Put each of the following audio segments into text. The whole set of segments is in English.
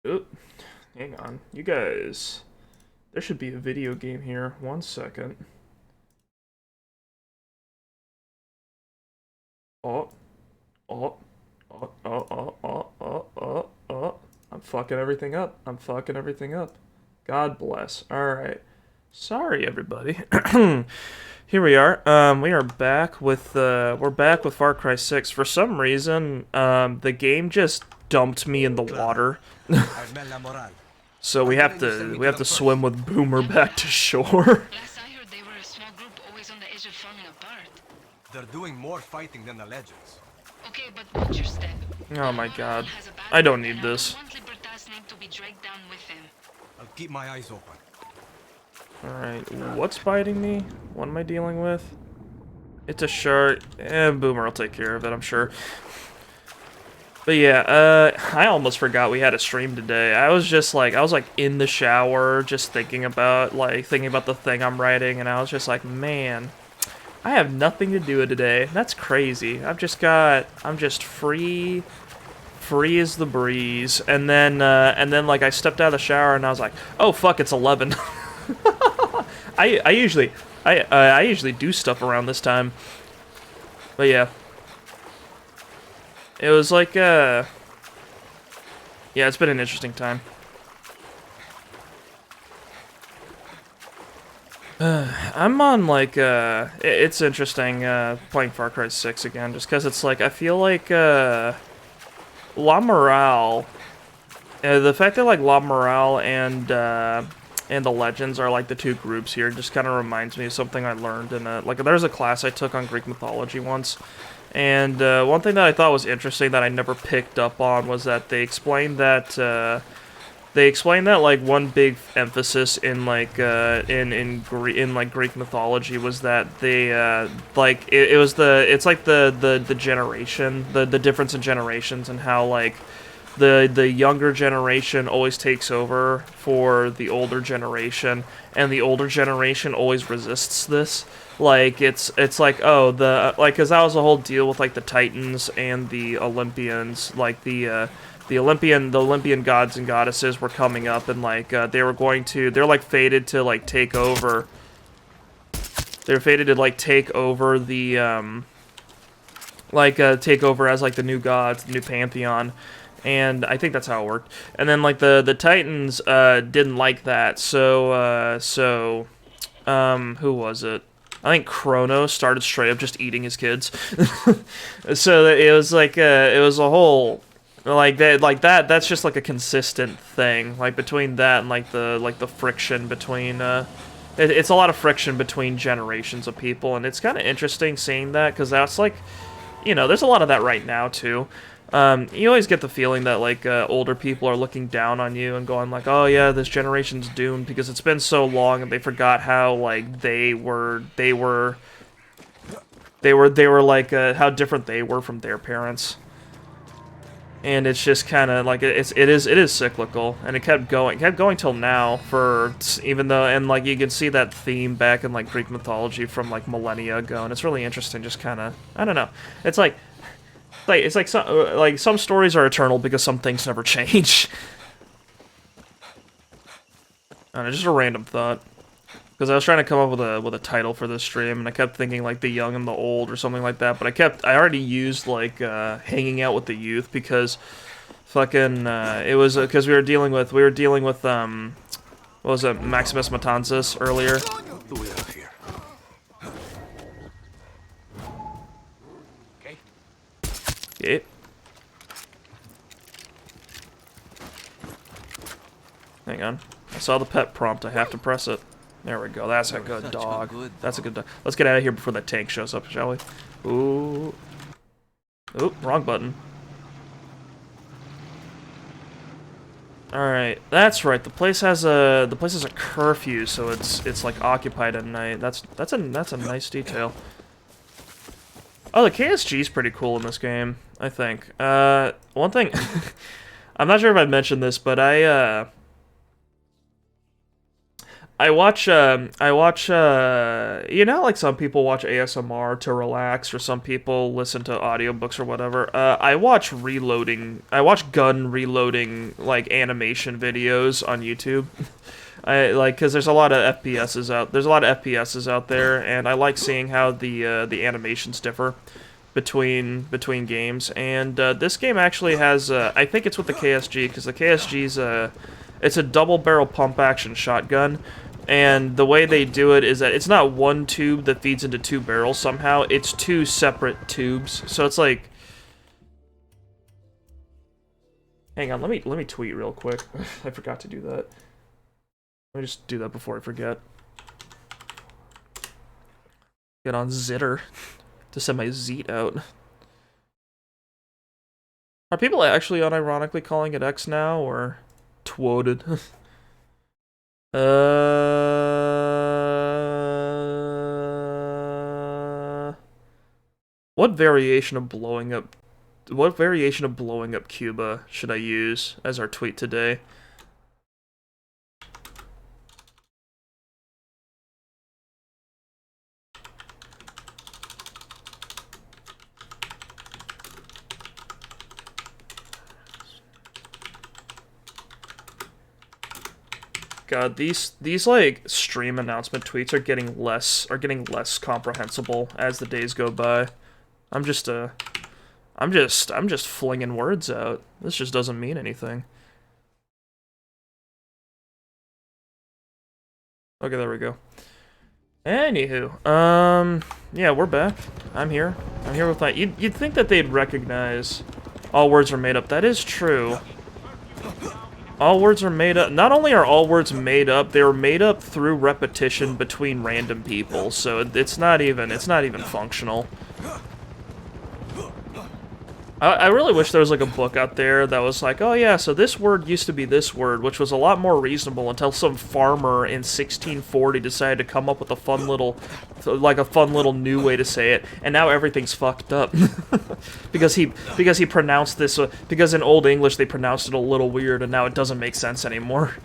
Oop, hang on. You guys, there should be a video game here. 1 second. Oh, oh, oh, oh, oh, oh, oh, oh, oh. I'm fucking everything up. I'm fucking everything up. God bless. Alright. Sorry, everybody. Here we are. We are back with we're back with Far Cry 6. For some reason, the game just dumped me in the water. So we have to swim with Boomer back to shore. Last I heard, they were a small group always on the edge of falling apart. They're doing more fighting than the legends. Okay, but watch your step. Oh my god. I don't need this. I want Libertas' name to be dragged down with him. I'll keep my eyes open. Alright, what's biting me? What am I dealing with? It's a shark. Boomer will take care of it, I'm sure. But yeah, I almost forgot we had a stream today. I was in the shower, just thinking about the thing I'm writing, and I was just like, man, I have nothing to do today. That's crazy. I'm just free as the breeze. And then like I stepped out of the shower and I was like, oh fuck, it's 11. I usually do stuff around this time. But yeah. It was like, yeah, it's been an interesting time. I'm on, like, it's interesting, playing Far Cry 6 again, just because it's like, I feel like, La Morale, the fact that, like, La Morale and the Legends are, like, the two groups here just kind of reminds me of something I learned in like, there's a class I took on Greek mythology once. And one thing that I thought was interesting that I never picked up on was that they explained that like one big emphasis in like in Greek mythology was that they like it's like the generation, the difference in generations, and how like the younger generation always takes over for the older generation, and the older generation always resists this. Like, it's like, oh, because that was the whole deal with, like, the Titans and the Olympians. Like, the Olympian gods and goddesses were coming up, and, like, they're, like, fated to, like, take over. They're fated to, like, take over the, take over as, like, the new gods, the new pantheon. And I think that's how it worked. And then, like, the Titans, didn't like that, so, who was it? I think Kronos started straight up just eating his kids. So it was like it was a whole that's just like a consistent thing, like between that and like the friction between it's a lot of friction between generations of people, and it's kind of interesting seeing that, because that's like, you know, there's a lot of that right now too. You always get the feeling that, like, older people are looking down on you and going, like, oh, yeah, this generation's doomed because it's been so long, and they forgot how, like, they were, like, how different they were from their parents. And it's just kind of, like, it is cyclical, and it kept going till now, even though, and, like, you can see that theme back in, like, Greek mythology from, like, millennia ago, and it's really interesting, just kind of, I don't know, it's like some stories are eternal because some things never change. I don't know, just a random thought, because I was trying to come up with a title for this stream, and I kept thinking like the young and the old or something like that. But I already used like hanging out with the youth, because fucking it was because we were dealing with what was it, Maximus Matanzas earlier. What do we have here? Okay. Hang on. I saw the pet prompt. I have to press it. There we go. That's a good dog. That's a good dog. Let's get out of here before that tank shows up, shall we? Ooh. Oop, wrong button. Alright, that's right. The place has a curfew, so it's like occupied at night. That's a nice detail. Oh, the KSG is pretty cool in this game, I think. One thing, I'm not sure if I mentioned this, but you know, like some people watch ASMR to relax, or some people listen to audiobooks or whatever. I watch gun reloading, like, animation videos on YouTube. Because there's a lot of FPSs out there, and I like seeing how the animations differ between games. And this game actually has, I think it's with the KSG, because the KSG's it's a double barrel pump action shotgun, and the way they do it is that it's not one tube that feeds into two barrels somehow, it's two separate tubes. So it's like, hang on, let me tweet real quick. I forgot to do that. Let me just do that before I forget. Get on Zitter to send my Zeet out. Are people actually unironically calling it X now, or twoted? What variation of blowing up Cuba should I use as our tweet today? God, these like stream announcement tweets are getting less comprehensible as the days go by. I'm just flinging words out. This just doesn't mean anything. Okay, there we go. Anywho, yeah, we're back. I'm here with my. You'd think that they'd recognize all words are made up. That is true. All words are made up. Not only are all words made up, they were made up through repetition between random people. So it's not even functional. I really wish there was like a book out there that was like, oh yeah, so this word used to be this word, which was a lot more reasonable until some farmer in 1640 decided to come up with a fun little new way to say it, and now everything's fucked up because he pronounced this because in Old English they pronounced it a little weird, and now it doesn't make sense anymore.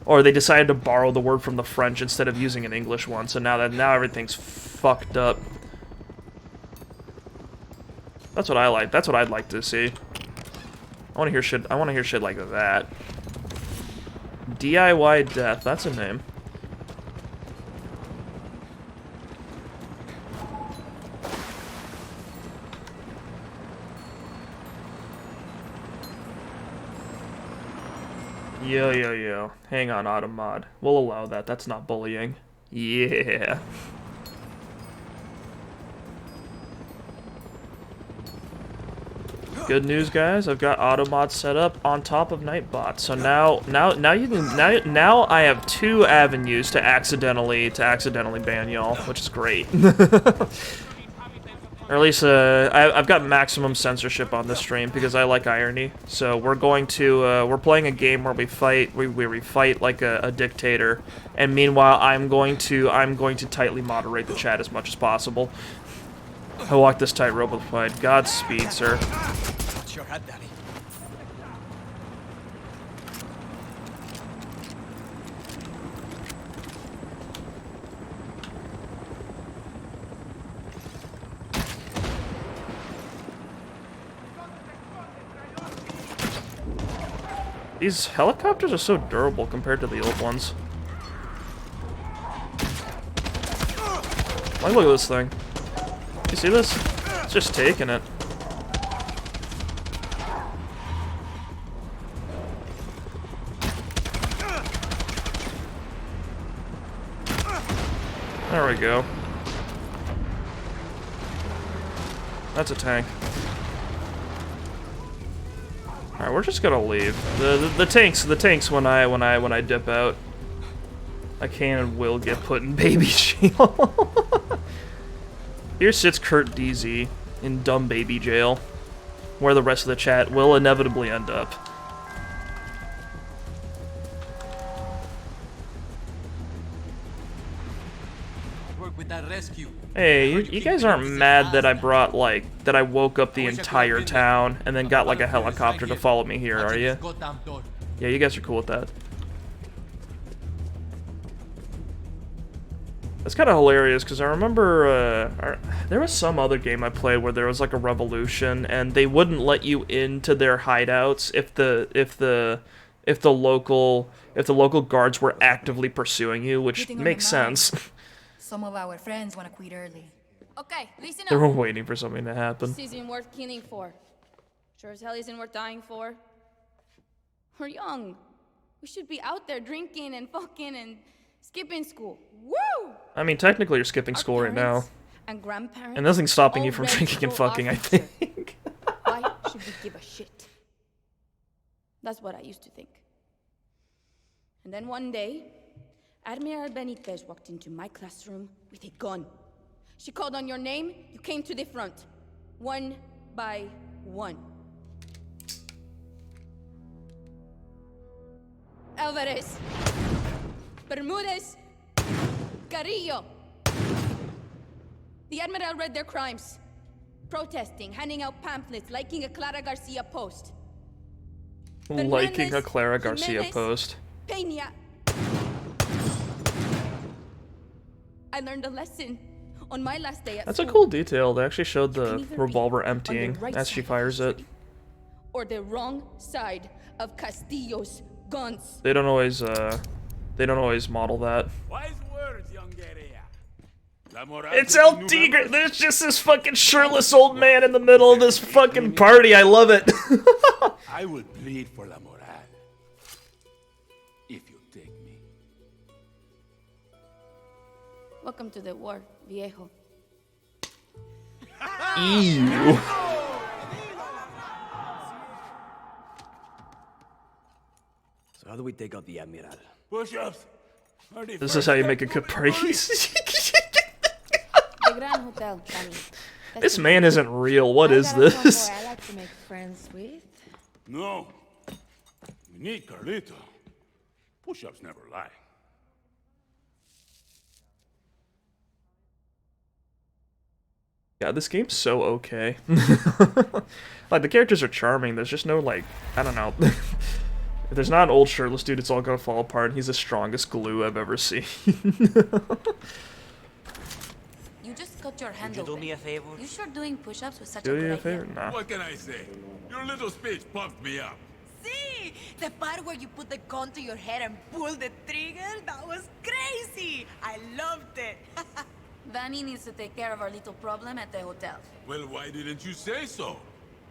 Or they decided to borrow the word from the French instead of using an English one, so now everything's fucked up. That's what I like. That's what I'd like to see. I want to hear shit like that. DIY Death. That's a name. Yo. Hang on, Automod. We'll allow that. That's not bullying. Yeah. Good news, guys. I've got Automod set up on top of Nightbot. So now I have two avenues to accidentally ban y'all, which is great. Or at least I've got maximum censorship on this stream because I like irony. So we're playing a game where we fight like a dictator, and meanwhile I'm going to tightly moderate the chat as much as possible. I walk this tightrope with pride. Godspeed, sir. Sure had, Daddy. These helicopters are so durable compared to the old ones. Like, look at this thing. You see this? It's just taking it. There we go. That's a tank. Alright, we're just gonna leave. The tanks when I dip out. I can and will get put in baby jail. Here sits Kurt DZ in dumb baby jail, where the rest of the chat will inevitably end up. Work with that rescue. Hey, you guys aren't mad that I woke up the entire town and then got like a helicopter to follow me here, are you? Yeah, you guys are cool with that. That's kind of hilarious because I remember there was some other game I played where there was like a revolution and they wouldn't let you into their hideouts if the local guards were actively pursuing you, which Hitting on makes the mouth. sense. Some of our friends want to quit early. Okay, listen They were up. waiting for something to happen. This isn't worth killing for. Sure as hell isn't worth dying for. We're young. We should be out there drinking and fucking and skipping school. Woo! I mean, technically you're skipping Our school right now. parents and grandparents. And nothing's stopping you from already drinking and told fucking, our I future. think. Why should we give a shit? That's what I used to think. And then one day, Admiral Benitez walked into my classroom with a gun. She called on your name, you came to the front. One by one. Alvarez. Bermudez. Carrillo. The Admiral read their crimes. Protesting, handing out pamphlets, liking a Clara Garcia post. Liking a Fernandez, Clara Garcia Jimenez, post. Peña. I learned a lesson on my last day at That's a school. cool detail. They actually showed You the can either be revolver on the emptying right as she side of fires it. history, or the wrong side of Castillos' guns. They don't always model that. Wise words, young guerrilla. La moral It's de El tu Tigre! nuevo- There's just this fucking shirtless old man in the middle of this fucking party. I love it. I will plead for la moral. If you take me. Welcome to the war, viejo. Ew. So how do we take out the Admiral? Push-ups. are the This is first how you step make a to good victory. priest. The Grand Hotel, Danny. That's This the- man isn't real. What is this? I like to make friends with. No. We need Carlito. Push-ups never lie. Yeah, this game's so okay. Like, the characters are charming. There's just no, like, I don't know. If there's not an old shirtless dude, it's all gonna fall apart, and he's the strongest glue I've ever seen. You just cut your hand Could you do open. me a favor? You sure doing push-ups was such Do a you good a idea? favor? Nah. What can I say? Your little speech pumped me up. See, the part where you put the gun to your head and pull the trigger, that was crazy. I loved it. Vanny needs to take care of our little problem at the hotel. Well, why didn't you say so?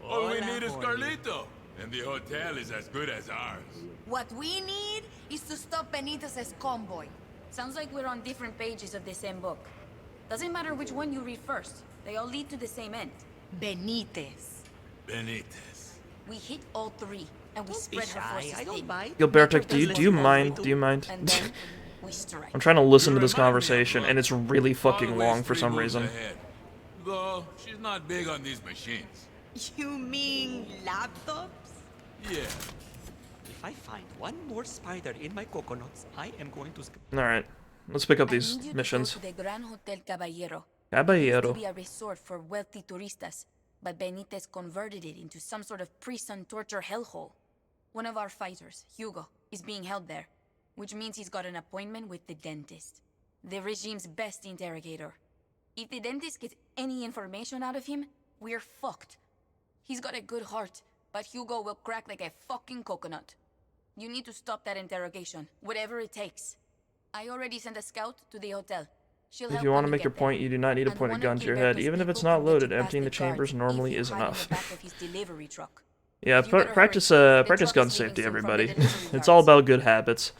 All we Hola, need is Jorge. Carlito. And the hotel is as good as ours. What we need is to stop Benitez's convoy. Sounds like we're on different pages of the same book. Doesn't matter which one you read first. They all lead to the same end. Benitez. Benitez. We hit all three, and we Don't be spread her shy. forces I don't thin. bite. Gilberto, do you Listen, mind? Juanito. Do you mind? And then we strike. I'm trying to listen to You this remind me of conversation, and it's really fucking Always long for 3 some moves reason. ahead. Though, she's not big on these machines. You mean laptops? Yeah. If I find one more spider in my coconuts, I am going to. Alright, let's pick up I these need you missions. to go to the Gran Hotel Caballero. It used Caballero. to be a resort for wealthy turistas, but Benitez converted it into some sort of prison torture hellhole. One of our fighters, Hugo, is being held there, which means he's got an appointment with the dentist, the regime's best interrogator. If the dentist gets any information out of him, we're fucked. He's got a good heart, but Hugo will crack like a fucking coconut. You need to stop that interrogation, whatever it takes. I already sent a scout to the hotel. She'll If help you want to when make get your there. point, you do not need to And point a one gun of to your head. Gilberto's Even if it's people not can let you loaded, pass emptying the guards chambers if normally you is hide in the enough. back of his delivery truck. Yeah, You better hurry. practice The practice truck gun is leaving safety, soon from the everybody. delivery It's all yards. about good habits.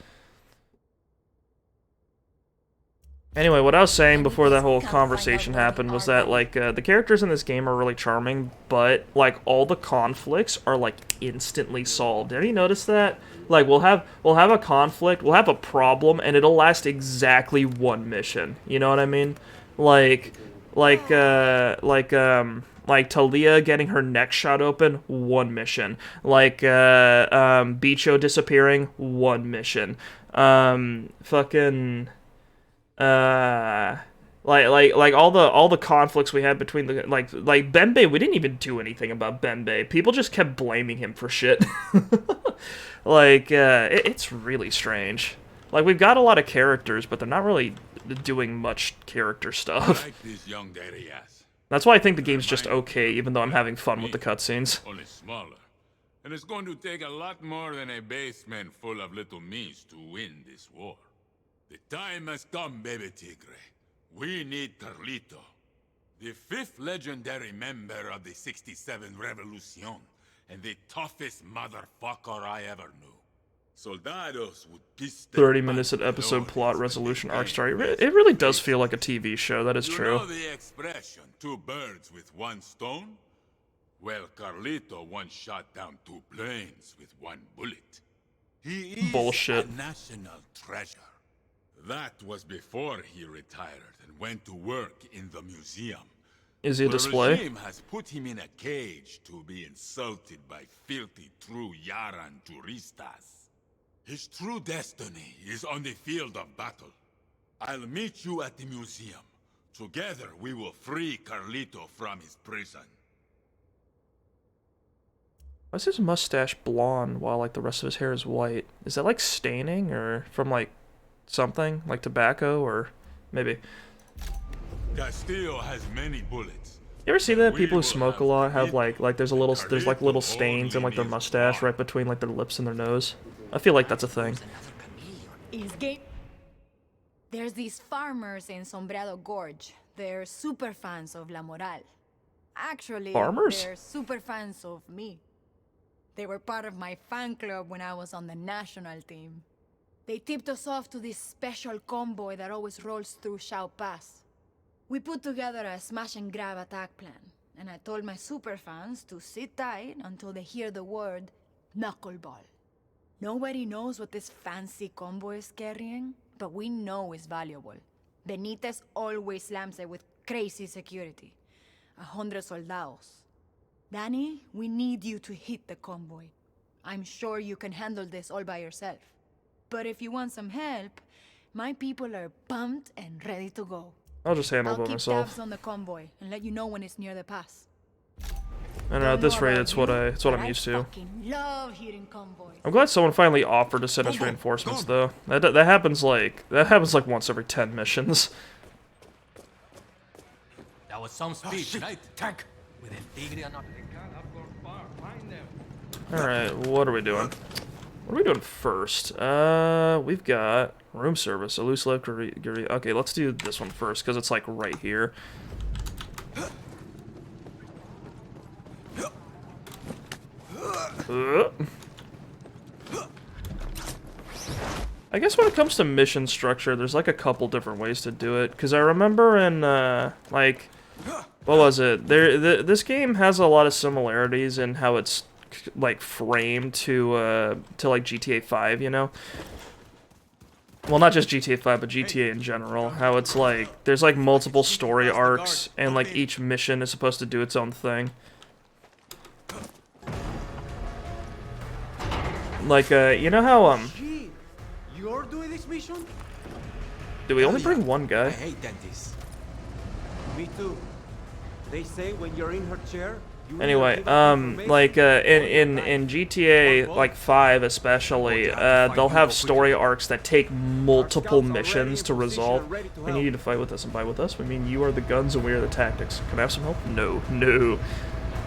Anyway, what I was saying before that whole Come find out conversation where we happened was are, that, buddy. like, the characters in this game are really charming, but, like, all the conflicts are, like, instantly solved. Have you noticed that? Like, we'll have a conflict, we'll have a problem, and it'll last exactly one mission. You know what I mean? Like Talia getting her neck shot open, one mission. Like, Bicho disappearing, one mission. Like all the conflicts we had between the like Bembe, we didn't even do anything about Bembe. People just kept blaming him for shit. Like, it's really strange. Like, we've got a lot of characters, but they're not really doing much character I stuff. like this young Darius. That's why I think the game's just okay, even though I'm having fun with the cutscenes. Only smaller. And it's going to take a lot more than a basement full of little me's to win this war. The time has come, baby Tigre. We need Carlito, the 5th legendary member of the 67 Revolution, and the toughest motherfucker I ever knew. Soldados would piss their 30 minutes at pants episode below plot his resolution arc big story. base. It really does feel like a TV show, that is You true. know the expression, 2 birds with 1 stone? Well, Carlito once shot down 2 planes with 1 bullet. He is Bullshit. a national treasure. That was before he retired and went to work in the museum. Is he a The display? regime has put him in a cage to be insulted by filthy true Yaran turistas. His true destiny is on the field of battle. I'll meet you at the museum. Together we will free Carlito from his prison. Why is his mustache blonde while like the rest of his hair is white? Is that like staining or from like something like tobacco or maybe? Castillo has many bullets. You ever see that We people who will smoke a lot have Carlito, like there's like little stains in like their only mustache needs right between like their lips and their nose? I feel like that's a thing. Is game. There's these farmers in Sombreado Gorge. They're super fans of La Moral. Actually, Farmers? they're super fans of me. They were part of my fan club when I was on the national team. They tipped us off to this special convoy that always rolls through Shao Pass. We put together a smash and grab attack plan, and I told my super fans to sit tight until they hear the word knuckleball. Nobody knows what this fancy convoy is carrying, but we know it's valuable. Benitez always slams it with crazy security. 100 soldados. Danny, we need you to hit the convoy. I'm sure you can handle this all by yourself. But if you want some help, my people are pumped and ready to go. I'll just handle I'll it by keep myself. tabs on the convoy and let you know when it's near the pass. I don't know, at this Don't know rate, about it's what you, it's what but I'm I used to. fucking love hitting convoys. I'm glad someone finally offered to send us reinforcements, though. That happens like once every 10 missions. That was some speed, right? Tank! With a tigre and All right, what are we doing? What are we doing first? We've got room service, a loose left. Okay, let's do this one first because it's like right here. I guess when it comes to mission structure, there's like a couple different ways to do it. Because I remember in, like, what was it? This game has a lot of similarities in how it's, like, framed to like, GTA 5, you know? Well, not just GTA 5, but GTA in general. How it's like, there's like multiple story arcs, and like each mission is supposed to do its own thing. Like, you know how, Gee, you're doing this mission? do we only bring one I guy? hate dentists. Me too. They say when you're in her chair, you Anyway, like, in GTA, like, 5 especially, they'll have story arcs that take multiple missions to resolve. And you need to fight with us, and fight with us, we mean you are the guns and we are the tactics. Can I have some help? No, no.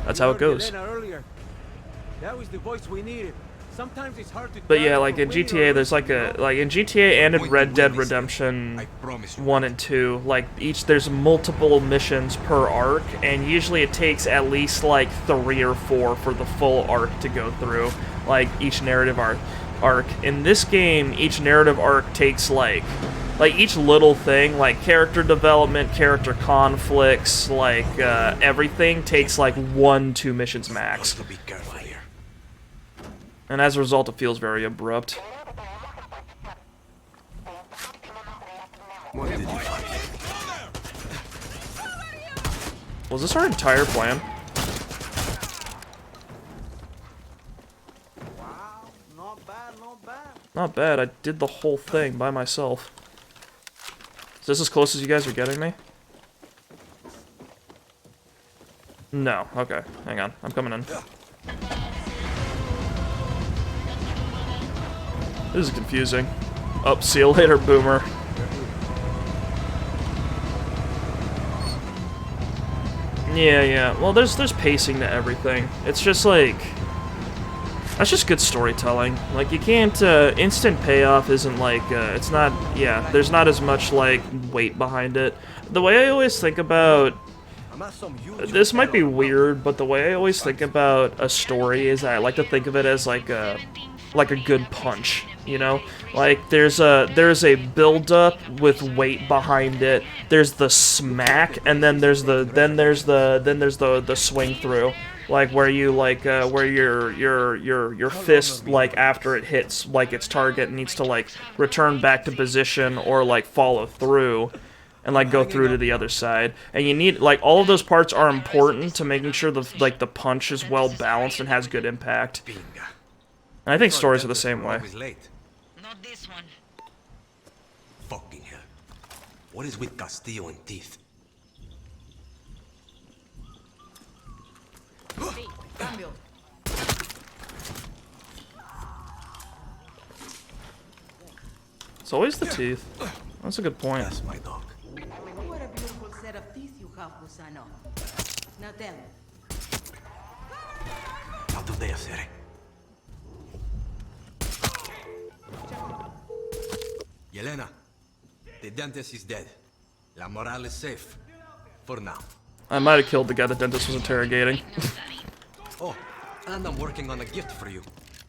That's how it goes. That was the voice we needed. Sometimes it's hard to. But yeah, like in GTA, there's like in GTA and in Red Dead Redemption 1 and 2, like there's multiple missions per arc, and usually it takes at least like 3 or 4 for the full arc to go through, like each narrative arc. In this game, each narrative arc takes like each little thing, like character development, character conflicts, like everything takes like 1-2 missions max. Be careful here. And as a result, it feels very abrupt. What did you find? Was this our entire plan? Wow, not bad, not bad. Not bad, I did the whole thing by myself. Is this as close as you guys are getting me? No, okay, hang on, I'm coming in. This is confusing. Oh, see you later, Boomer. Yeah. Well, there's pacing to everything. It's just like that's just good storytelling. Like you can't instant payoff isn't like it's not. Yeah, there's not as much like weight behind it. The way I always think about this might be weird, but the way I always think about a story is I like to think of it as like a good punch, you know? Like there's a build up with weight behind it. There's the smack, and then there's the swing through, like where you like where your fist like after it hits like its target needs to like return back to position or like follow through. And like go through to the other side, and you need like all of those parts are important to making sure the the punch is well balanced and has good impact. And I think stories are the same way. Not this one. Fucking hell. What is with Castillo and teeth? Cambio. It's always the teeth. That's a good point. That's my dog. What a beautiful set of teeth you have, Gusano. Now tell me. How do they hacer it? Yelena, the dentist is dead. La Moral is safe. For now. I might have killed the guy the dentist was interrogating. Oh, and I'm working on a gift for you.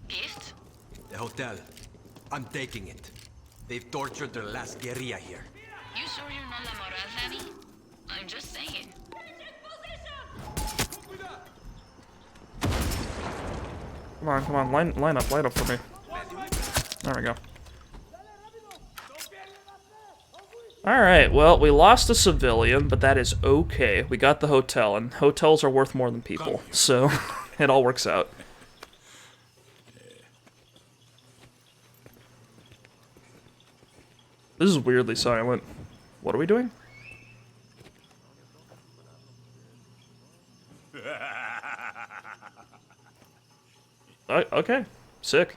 Gift? The hotel. I'm taking it. They've tortured their last guerrilla here. You sure you're not La Moral, Danny? I'm just saying. Come on, line up for me. There we go. Alright, well, we lost a civilian, but that is okay. We got the hotel, and hotels are worth more than people, so it all works out. This is weirdly silent. What are we doing? Okay. Sick.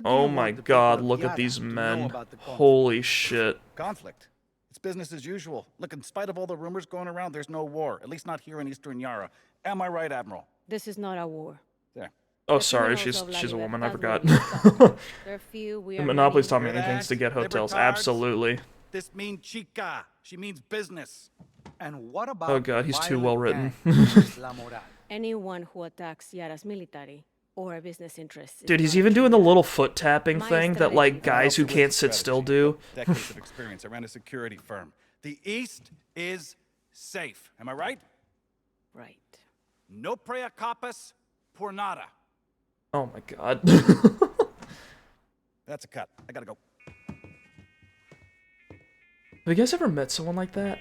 Oh my god, look at these men. Holy shit. Conflict. It's business as usual. Look, in spite of all the rumors going around, there's no war. At least not here in Eastern Yara. Am I right, Admiral? This is not a war. There. Oh, sorry, she's a woman, I forgot. There are few we The are Monopoly's taught me Hear anything that? to get hotels. Libertards? Absolutely. This means chica. She means business. And what about Oh god, he's too well written. La Moral? anyone who attacks Yara's military or business interests. is Dude, he's not even doing the treated. little foot tapping My thing that strategy. like I guys who also can't with sit still strategy. do. Decades of experience. I ran a security firm. The East is safe. Am I right? Right. No prea capas por nada. Oh my god. That's a cut. I gotta go. Have you guys ever met someone like that?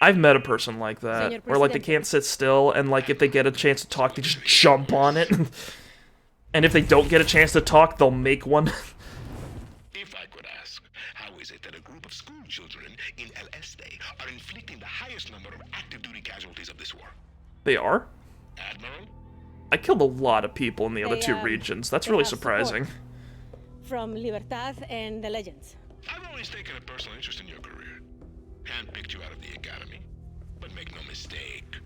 I've met a person like that, Señor where like they Presidente. can't sit still, and like if they get a chance to talk, they just jump on it. And if they don't get a chance to talk, they'll make one. If I could ask, how is it that a group of school children in El Este are inflicting the highest number of active duty casualties of this war? They are? Admiral? I killed a lot of people in the other They, two regions. That's they really have surprising. support from Libertad and the Legends. I've always taken a personal interest in your career. Handpicked you out of the academy. But make no mistake,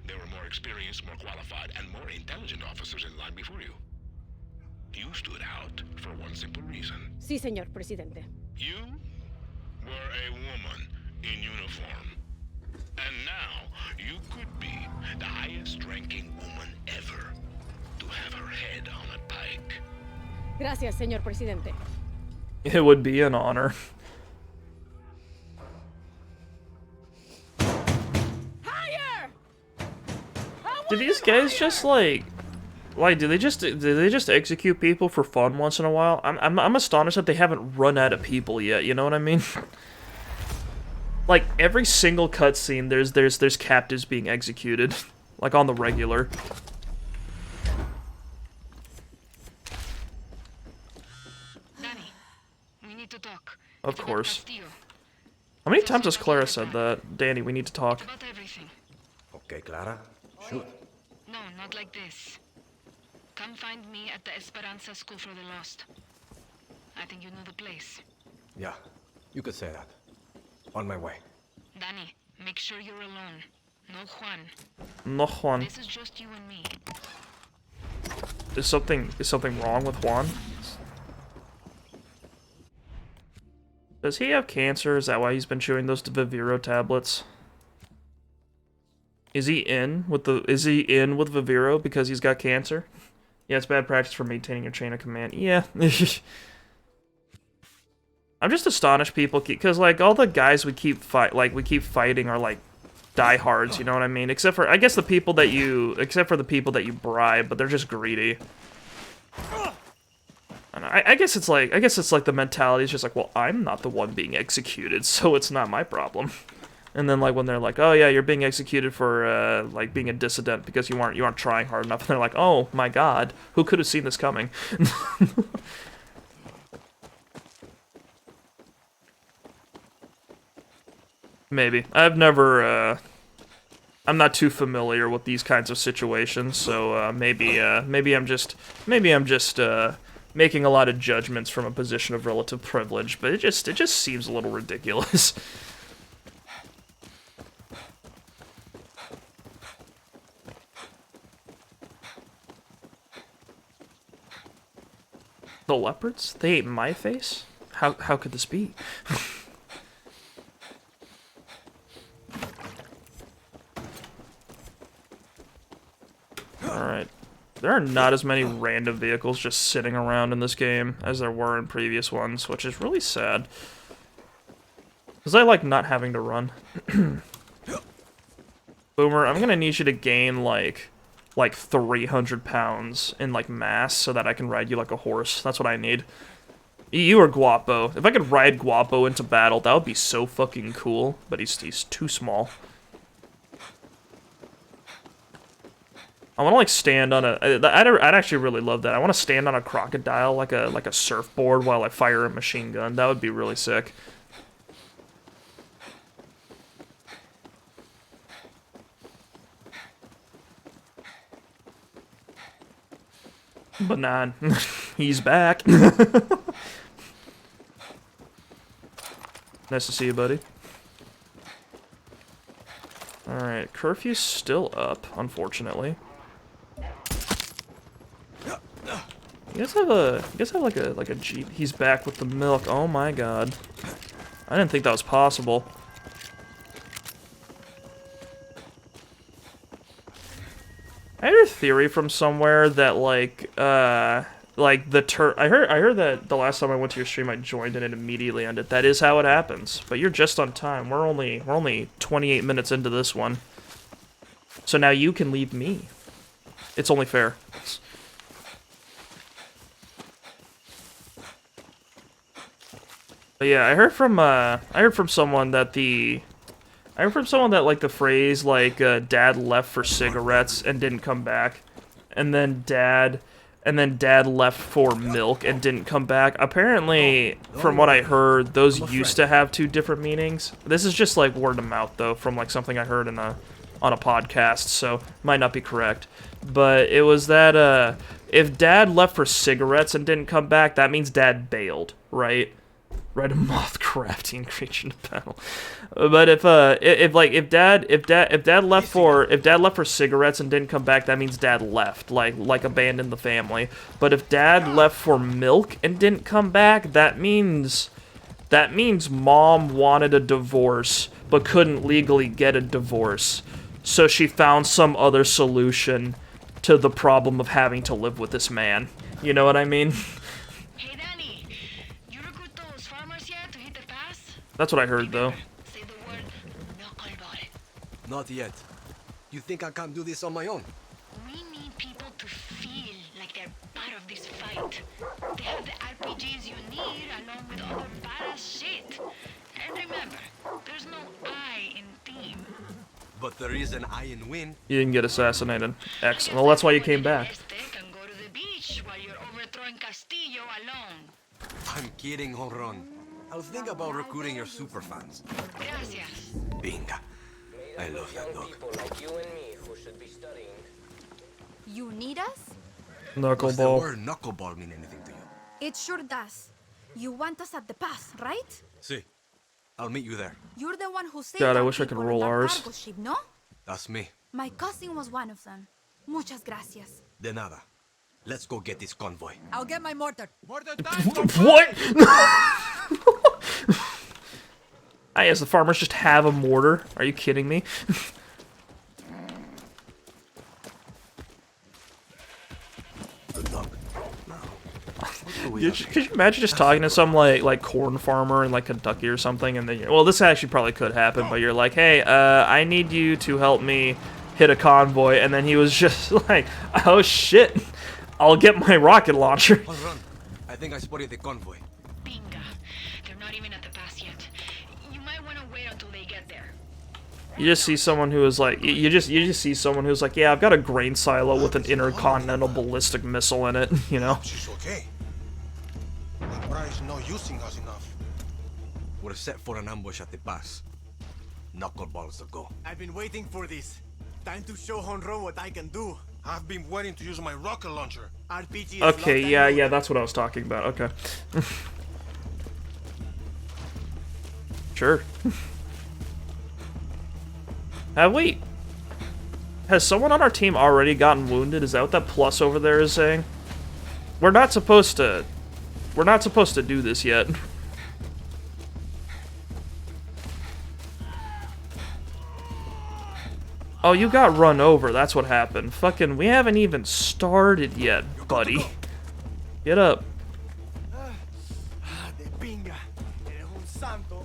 there were more experienced, more qualified, and more intelligent officers in line before you. You stood out for one simple reason. Sí, señor presidente. You were a woman in uniform. And now you could be the highest-ranking woman ever to have her head on a pike. Gracias, señor presidente. It would be an honor. Do these guys just like do they just execute people for fun once in a while? I'm astonished that they haven't run out of people yet. You know what I mean? Like every single cutscene, there's captives being executed, like on the regular. Danny, we need to talk. Of It's about course. Castillo. How many It's times also has about Clara the said attack. that? Danny, we need to talk. About everything. Okay, Clara. Shoot. No, not like this. Come find me at the Esperanza School for the Lost. I think you know the place. Yeah, you could say that. On my way. Danny, make sure you're alone. No Juan. No Juan. This is just you and me. Is something wrong with Juan? Does he have cancer? Is that why he's been chewing those Viviro tablets? Is he in with Viviro because he's got cancer? Yeah, it's bad practice for maintaining your chain of command. Yeah. I'm just astonished people because like all the guys we keep fighting are like diehards, you know what I mean? Except for the people that you bribe, but they're just greedy. And I guess it's like the mentality is just like, well, I'm not the one being executed, so it's not my problem. And then like when they're like, oh yeah, you're being executed for like being a dissident because you aren't trying hard enough, and they're like, oh my god, who could have seen this coming? Maybe. I'm not too familiar with these kinds of situations, so maybe I'm just making a lot of judgments from a position of relative privilege, but it just seems a little ridiculous. The leopards? They ate my face? How could this be? Alright. There are not as many random vehicles just sitting around in this game as there were in previous ones, which is really sad. Because I like not having to run. Boomer, I'm gonna need you to gain, like 300 pounds in, like, mass so that I can ride you like a horse. That's what I need. You are Guapo. If I could ride Guapo into battle, that would be so fucking cool. But he's too small. I want to like stand on a. I'd actually really love that. I want to stand on a crocodile like a surfboard while I fire a machine gun. That would be really sick. Banan, he's back. Nice to see you, buddy. All right, curfew's still up, unfortunately. You guys have like a Jeep. He's back with the milk. Oh my god. I didn't think that was possible. I heard a theory from somewhere that like I heard that the last time I went to your stream I joined and it immediately ended. That is how it happens. But you're just on time. We're only 28 minutes into this one. So now you can leave me. It's only fair. But yeah, I heard from someone that the phrase like dad left for cigarettes and didn't come back, and then dad left for milk and didn't come back. Apparently, from what I heard, those used to have two different meanings. This is just like word of mouth though, from like something I heard on a podcast, so might not be correct. But it was that if dad left for cigarettes and didn't come back, that means dad bailed, right? Ride a moth crafting creature to battle. But if dad left for cigarettes and didn't come back, that means dad left, like abandoned the family. But if dad left for milk and didn't come back, that means mom wanted a divorce but couldn't legally get a divorce. So she found some other solution to the problem of having to live with this man. You know what I mean? That's what I heard, though. Say the word knuckleball. Not yet. You think I can't do this on my own? We need people to feel like they're part of this fight. They have the RPGs you need along with other badass shit. And remember, there's no I in team. But there is an I in win. You didn't get assassinated. Excellent. Well, that's why you came back. Can go to the beach while you're overthrowing Castillo alone. I'm kidding, Honron. I'll think about recruiting your super fans. Gracias. Binga. I love that dog. You need us? Does the Knuckleball. word knuckleball mean anything to you? It sure does. You want us at the pass, right? See, I'll meet you there. You're the one who saved God, I our wish I could people roll on that ours. cargo ship, no? That's me. My cousin was one of them. Muchas gracias. De nada. Let's go get this convoy. I'll get my mortar. What? I guess the farmers just have a mortar. Are you kidding me? Could you imagine just talking to some like corn farmer in like Kentucky or something, and then well, this actually probably could happen, but you're like, hey, I need you to help me hit a convoy, and then he was just like, oh shit, I'll get my rocket launcher. Hold on, I think I spotted the convoy. Binga. They're not even at the pass yet. You might want to wait until they get there. You just see someone who is like, you just see someone who's like, yeah, I've got a grain silo with an intercontinental ballistic missile in it, you know. She's okay. Abra is not using us enough. We're set for an ambush at the pass. Knuckleballs to go. I've been waiting for this. Time to show Honro what I can do. I've been waiting to use my rocket launcher. RPG is Okay, locked yeah, and yeah, that's what I was talking about. Okay. Sure. Has someone on our team already gotten wounded? Is that what that plus over there is saying? We're not supposed to do this yet. Oh, you got run over. That's what happened. Fucking, we haven't even started yet, buddy. Get up. De pinga. Eres un santo.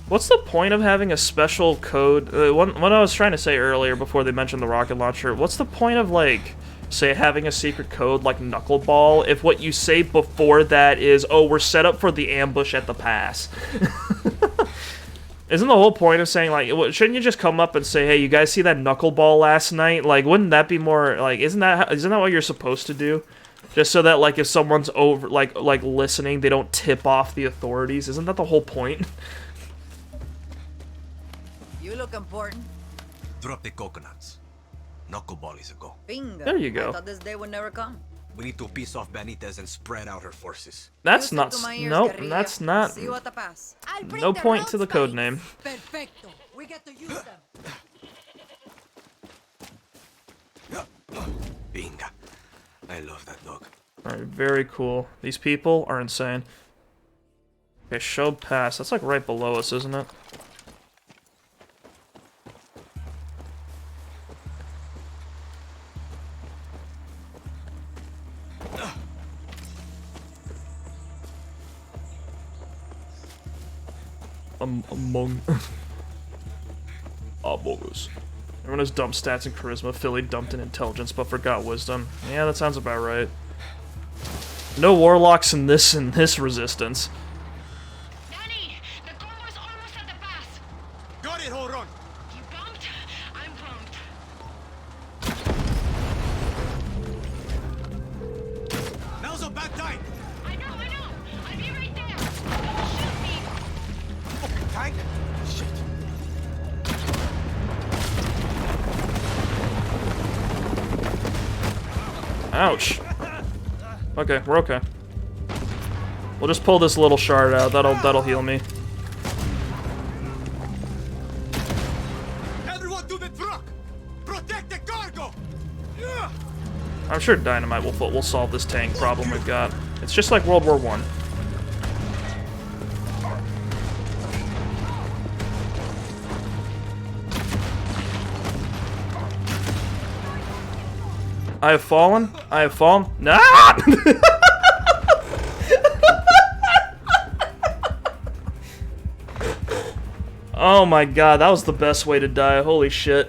What's the point of having a special code? What I was trying to say earlier before they mentioned the rocket launcher, what's the point of, like, say, having a secret code like Knuckleball if what you say before that is, oh, we're set up for the ambush at the pass? Isn't the whole point of saying, like, shouldn't you just come up and say, hey, you guys see that Knuckleball last night? Like, wouldn't that be more, like, isn't that what you're supposed to do? Just so that, like, if someone's over, like listening, they don't tip off the authorities? Isn't that the whole point? You look important. Drop the coconuts. Knuckleball is a go. Bingo. There you go. I thought this day would never come. We need to piece off Benitez and spread out her forces. That's Listen not. to my ears, Nope, guerrilla. that's not. See you at the pass. I'll bring No the point road to the code spikes. name. Perfecto. We get to use them. Binga. I love that dog. Alright, very cool. These people are insane. Okay, show pass. That's like right below us, isn't it? Among us. Everyone has dump stats and charisma. Philly dumped in intelligence, but forgot wisdom. Yeah, that sounds about right. No warlocks in this resistance. Danny, the convoy's almost at the pass. Got it, hold on. You pumped? I'm pumped. Now's a bad time. I know. I'll be right there. Don't shoot me. Fucking tank. Shit. Ouch. Okay, we're okay. We'll just pull this little shard out. That'll heal me. Everyone to the truck. Protect the cargo. Yeah. I'm sure dynamite will solve this tank problem we've got. It's just like World War I. I have fallen. I have fallen. Nah! Oh my god, that was the best way to die. Holy shit.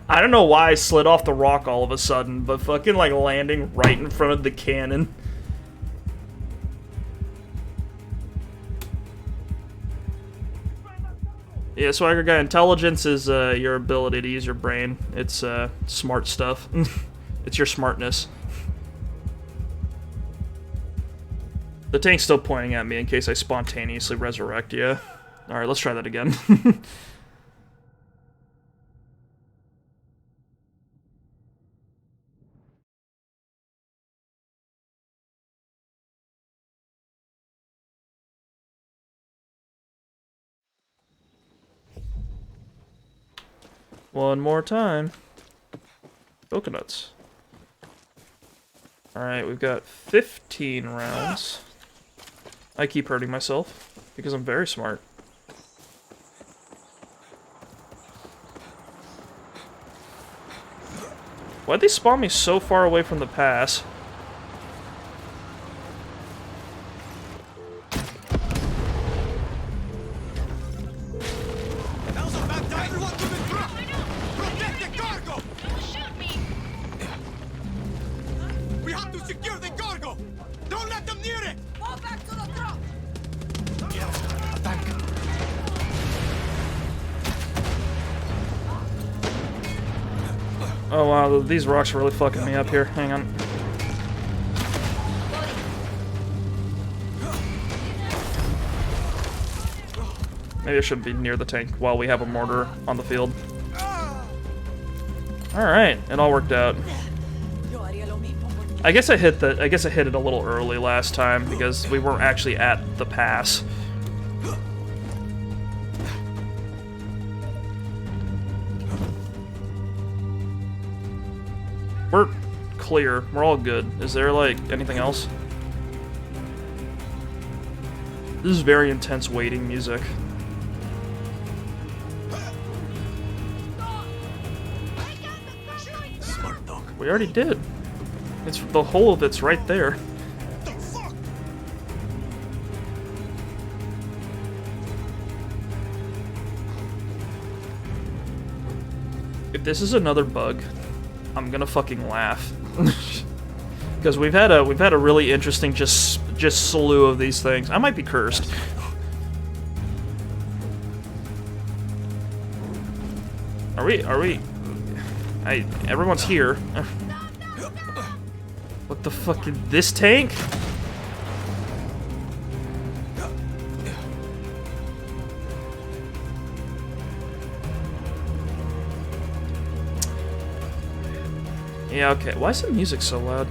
I don't know why I slid off the rock all of a sudden, but fucking like landing right in front of the cannon. Yeah, Swagger Guy, intelligence is your ability to use your brain. It's smart stuff. It's your smartness. The tank's still pointing at me in case I spontaneously resurrect you. Alright, let's try that again. One more time. Coconuts. Alright, we've got 15 rounds. I keep hurting myself because I'm very smart. Why'd they spawn me so far away from the pass? We have to secure the cargo! Don't let them near it! Fall back to the truck! Oh wow, these rocks are really fucking me up here. Hang on. Maybe I shouldn't be near the tank while we have a mortar on the field. Alright, it all worked out. I guess I hit it a little early last time because we weren't actually at the pass. We're clear. We're all good. Is there, like, anything else? This is very intense waiting music. Smart dog. We already did. It's the whole of it's right there. If this is another bug, I'm gonna fucking laugh. Because we've had a really interesting just slew of these things. I might be cursed. Are we? Everyone's here. What the fuck is this tank? Yeah, okay. Why is the music so loud?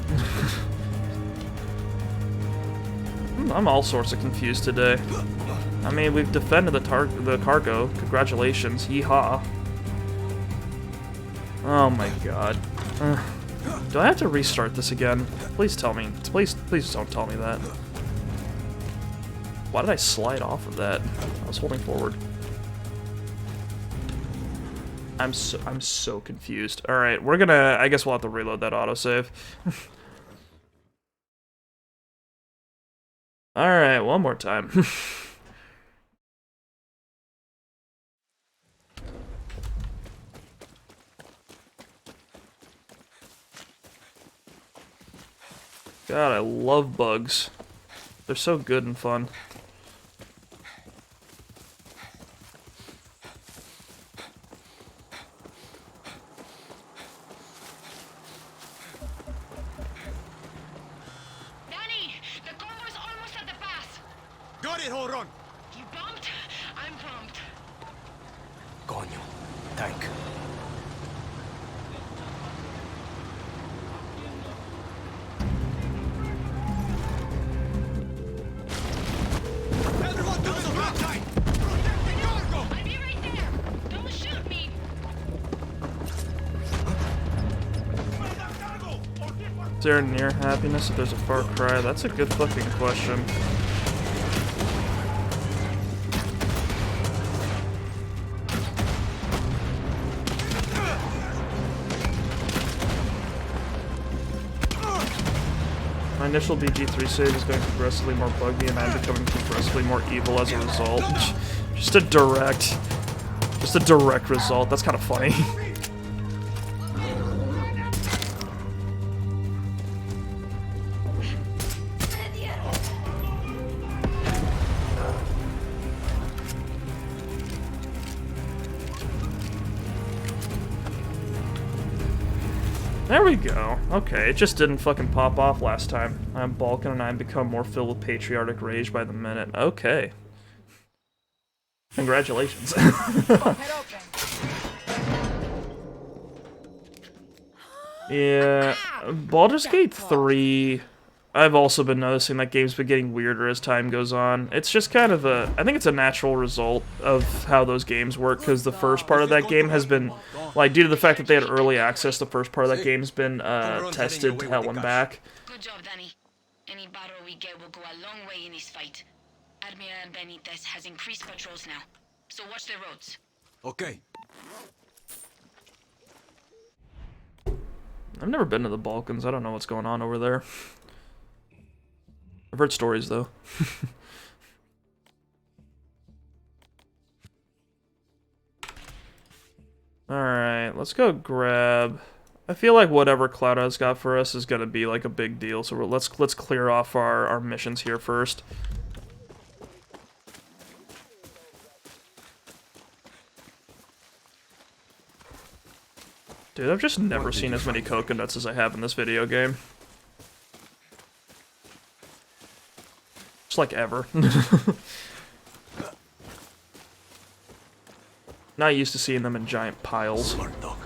I'm all sorts of confused today. I mean, we've defended the cargo. Congratulations. Yeehaw. Oh my god. Do I have to restart this again? Please tell me. Please don't tell me that. Why did I slide off of that? I was holding forward. I'm so confused. Alright, we're gonna... I guess we'll have to reload that autosave. Alright, one more time. God, I love bugs. They're so good and fun. Danny, the convoy's almost at the pass. Got it, hold on! You pumped? I'm pumped. Coño. Tank. Everyone to the back side! Protect the cargo! I'll be right there. Don't shoot me. Is there near happiness if there's a Far Cry? That's a good fucking question. My initial BG3 save is going progressively more buggy and I'm becoming progressively more evil as a result. Just a direct result. That's kind of funny. There we go. Okay, it just didn't fucking pop off last time. I'm Balkan and I'm become more filled with patriotic rage by the minute. Okay. Congratulations. Yeah, Baldur's Gate 3 I've also been noticing that game's been getting weirder as time goes on. It's just kind of I think it's a natural result of how those games work, because the first part of that game has been, like, due to the fact that they had early access, the first part of that game's been tested to hell and back. Good job, Danny. Any battle we get will go a long way in this fight. Admiral Benitez has increased patrols now, so watch the roads. Okay. I've never been to the Balkans. I don't know what's going on over there. I've heard stories, though. Alright, let's go grab... I feel like whatever Cloud has got for us is gonna be like a big deal, so let's clear off our missions here first. Dude, I've just never seen as many coconuts as I have in this video game. Just like ever. Not used to seeing them in giant piles. Smart dog.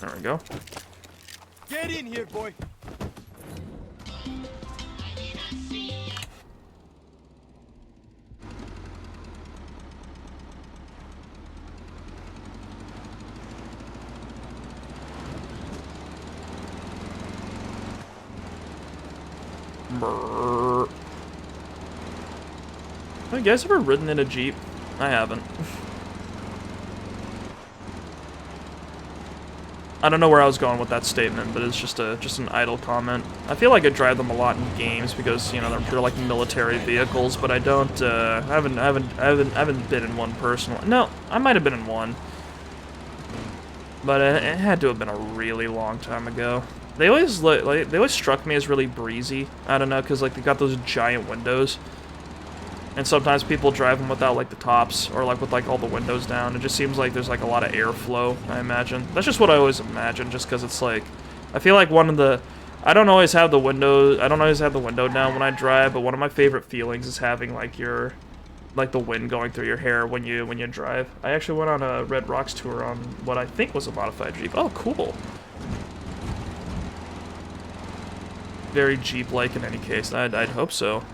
There we go. Get in here, boy. Brrr. Have you guys ever ridden in a Jeep? I haven't. I don't know where I was going with that statement, but it's just an idle comment. I feel like I drive them a lot in games because, you know, they're like military vehicles, but I don't I haven't been in one personally. No, I might have been in one. But it had to have been a really long time ago. They always they always struck me as really breezy. I don't know, cuz like they got those giant windows. And sometimes people drive them without, like, the tops, or, like, with, like, all the windows down. It just seems like there's, like, a lot of airflow, I imagine. That's just what I always imagine, just because it's, like... I feel like one of the... I don't always have the window down when I drive, but one of my favorite feelings is having, like, your... like, the wind going through your hair when you drive. I actually went on a Red Rocks tour on what I think was a modified Jeep. Oh, cool. Very Jeep-like in any case. I'd hope so.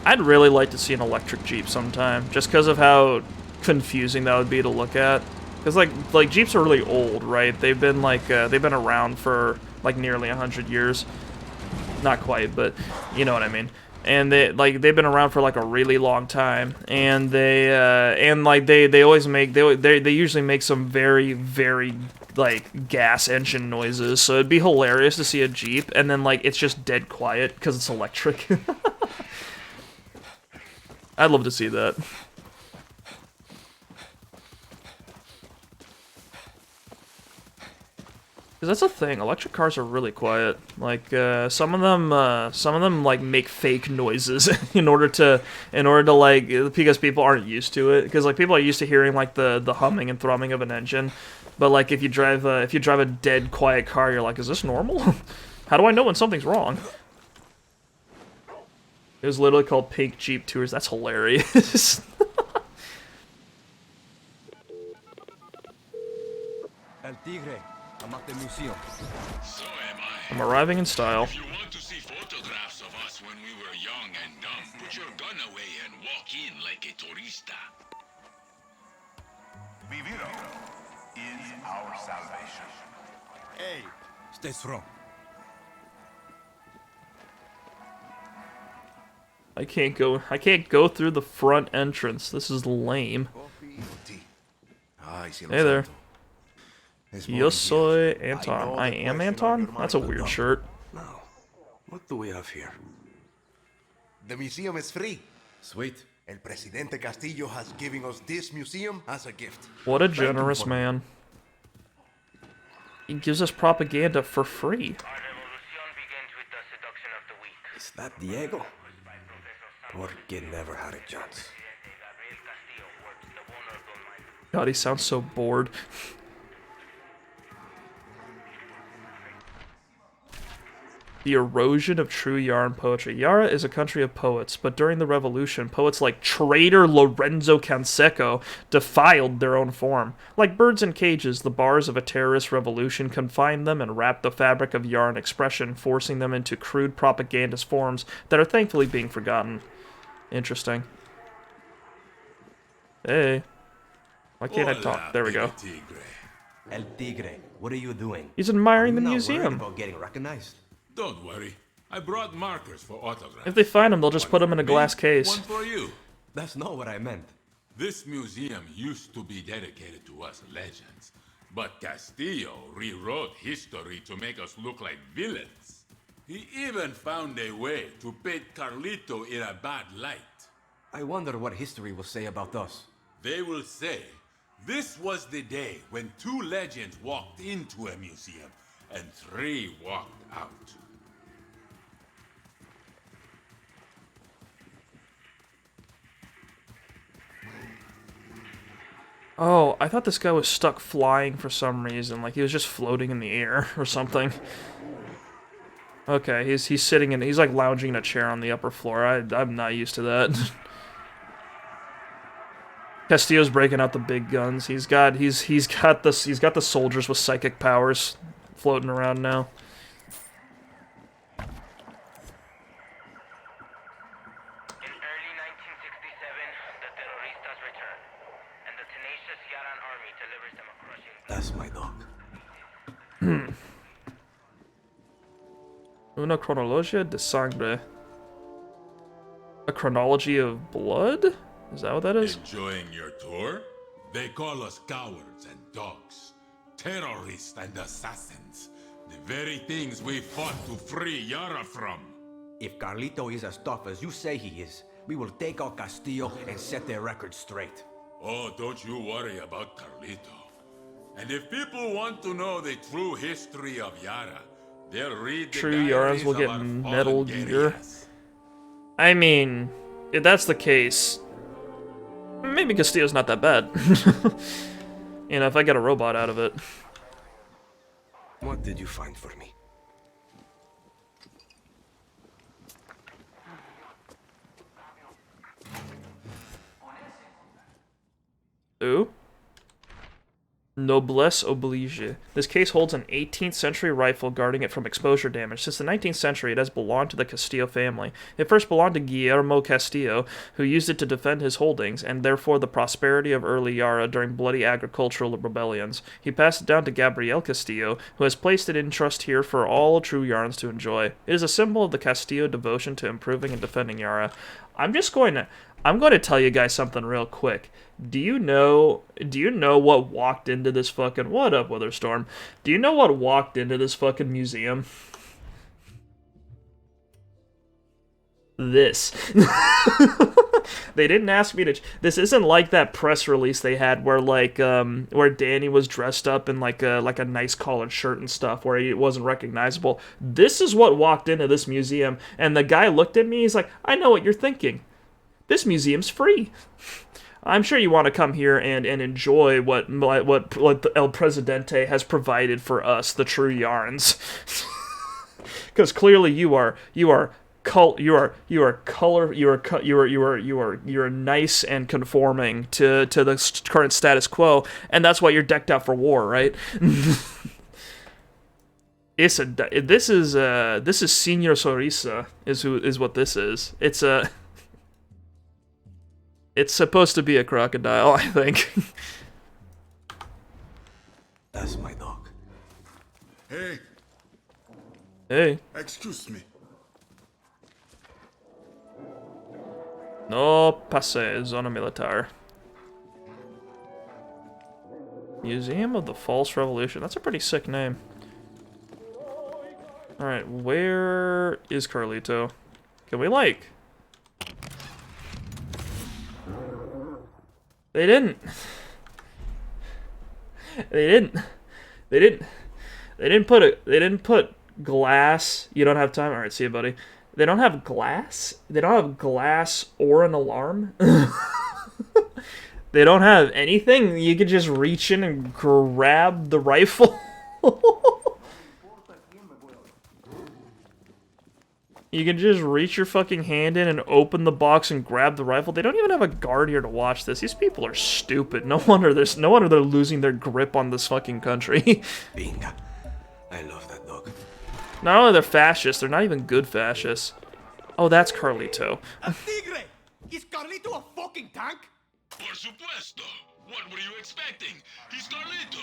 I'd really like to see an electric Jeep sometime, just because of how confusing that would be to look at. Because like Jeeps are really old, right? They've been they've been around for like nearly 100 years. Not quite, but you know what I mean. And they've been around for like a really long time, and they always make they usually make some very like gas engine noises. So it'd be hilarious to see a Jeep, and then like it's just dead quiet because it's electric. I'd love to see that. Cause that's a thing. Electric cars are really quiet. Like some of them like make fake noises in order to like, because people aren't used to it. Because like people are used to hearing like the humming and thrumming of an engine, but like if you drive a dead quiet car, you're like, is this normal? How do I know when something's wrong? It was literally called Pink Jeep Tours. That's hilarious. El Tigre, I'm at the museum. So am I. I'm arriving in style. If you want to see photographs of us when we were young and dumb, put your gun away and walk in like a turista. Viviro is our salvation. Hey, stay strong. I can't go through the front entrance. This is lame. Hey there. Yo soy Anton. I am Anton? That's a weird shirt. Now, what do we have here? The museum is free. Sweet. El Presidente Castillo has given us this museum as a gift. What a generous man. He gives us propaganda for free. Is that Diego? Poor kid never had a chance. God, he sounds so bored. The erosion of true Yaran poetry. Yara is a country of poets, but during the revolution, poets like traitor Lorenzo Canseco defiled their own form. Like birds in cages, the bars of a terrorist revolution confined them and wrapped the fabric of Yaran expression, forcing them into crude propagandist forms that are thankfully being forgotten. Interesting. Hey. Why can't I talk? There we go. El Tigre, what are you doing? He's admiring the Not worried museum. about getting recognized. Don't worry. I brought markers for autographs. If they find him, they'll just put him in a glass case. One for you. That's not what I meant. This museum used to be dedicated to us legends, but Castillo rewrote history to make us look like villains. He even found a way to paint Carlito in a bad light. I wonder what history will say about us. They will say, this was the day when 2 legends walked into a museum and 3 walked out. Oh, I thought this guy was stuck flying for some reason, like he was just floating in the air or something. Okay, he's sitting in, he's like lounging in a chair on the upper floor. I'm not used to that. Castillo's breaking out the big guns. He's got the soldiers with psychic powers floating around now. That's my dog. Una cronologia de sangre. A chronology of blood? Is that what that is? Enjoying your tour? They call us cowards and dogs. Terrorists and assassins. The very things we fought to free Yara from. If Carlito is as tough as you say he is, we will take out Castillo and set their record straight. Oh, don't you worry about Carlito. And if people want to know the true history of Yara, they'll read the True Yarans will diaries get of our Metal fallen Gear. guerrillas. I mean, if that's the case, maybe Castillo's not that bad. You know, if I get a robot out of it. What did you find for me? Ooh. Noblesse oblige. This case holds an 18th century rifle guarding it from exposure damage. Since the 19th century, it has belonged to the Castillo family. It first belonged to Guillermo Castillo, who used it to defend his holdings, and therefore the prosperity of early Yara during bloody agricultural rebellions. He passed it down to Gabriel Castillo, who has placed it in trust here for all true Yarans to enjoy. It is a symbol of the Castillo devotion to improving and defending Yara. I'm going to tell you guys something real quick. Do you know what walked into this fucking... What up, Witherstorm? Do you know what walked into this fucking museum? This. They didn't ask me to... This isn't like that press release they had where, like, where Danny was dressed up in, like a nice collared shirt and stuff, where he wasn't recognizable. This is what walked into this museum, and the guy looked at me, he's like, I know what you're thinking. This museum's free. I'm sure you want to come here and enjoy what El Presidente has provided for us, the true Yarns. Because clearly you are nice and conforming to the current status quo, and that's why you're decked out for war, right? This is Senor Sorisa is what this is. It's supposed to be a crocodile, I think. That's my dog. Hey. Hey. Excuse me. No passe, zona militar. Museum of the False Revolution. That's a pretty sick name. Alright, where is Carlito? Can we, like... They didn't put glass. You don't have time? Alright, see you, buddy. They don't have glass? They don't have glass or an alarm? They don't have anything? You could just reach in and grab the rifle? You can just reach your fucking hand in and open the box and grab the rifle. They don't even have a guard here to watch this. These people are stupid. No wonder they're losing their grip on this fucking country. Binga. I love that dog. Not only they're fascists, they're not even good fascists. Oh, that's Carlito. A tigre! Is Carlito a fucking tank? Por supuesto. What were you expecting? He's Carlito.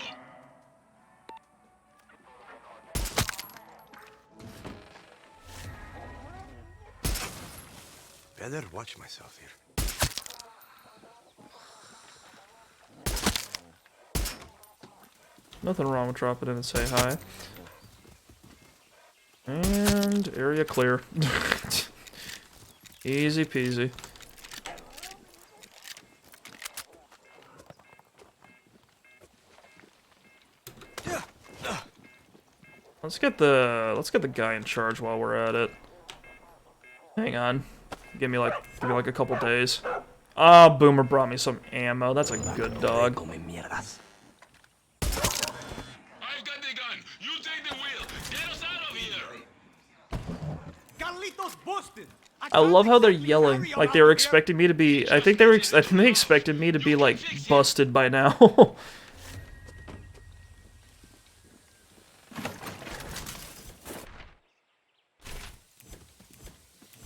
Better watch myself here. Nothing wrong with dropping in and say hi. And area clear. Easy peasy. Let's get the guy in charge while we're at it. Hang on. Give me like a couple days. Ah, Boomer brought me some ammo. That's a good dog. I've got the gun. You take the wheel. Get us out of here. Carlito's busted! I love how they're yelling like they were expecting me to be. I think they expected me to be like busted by now.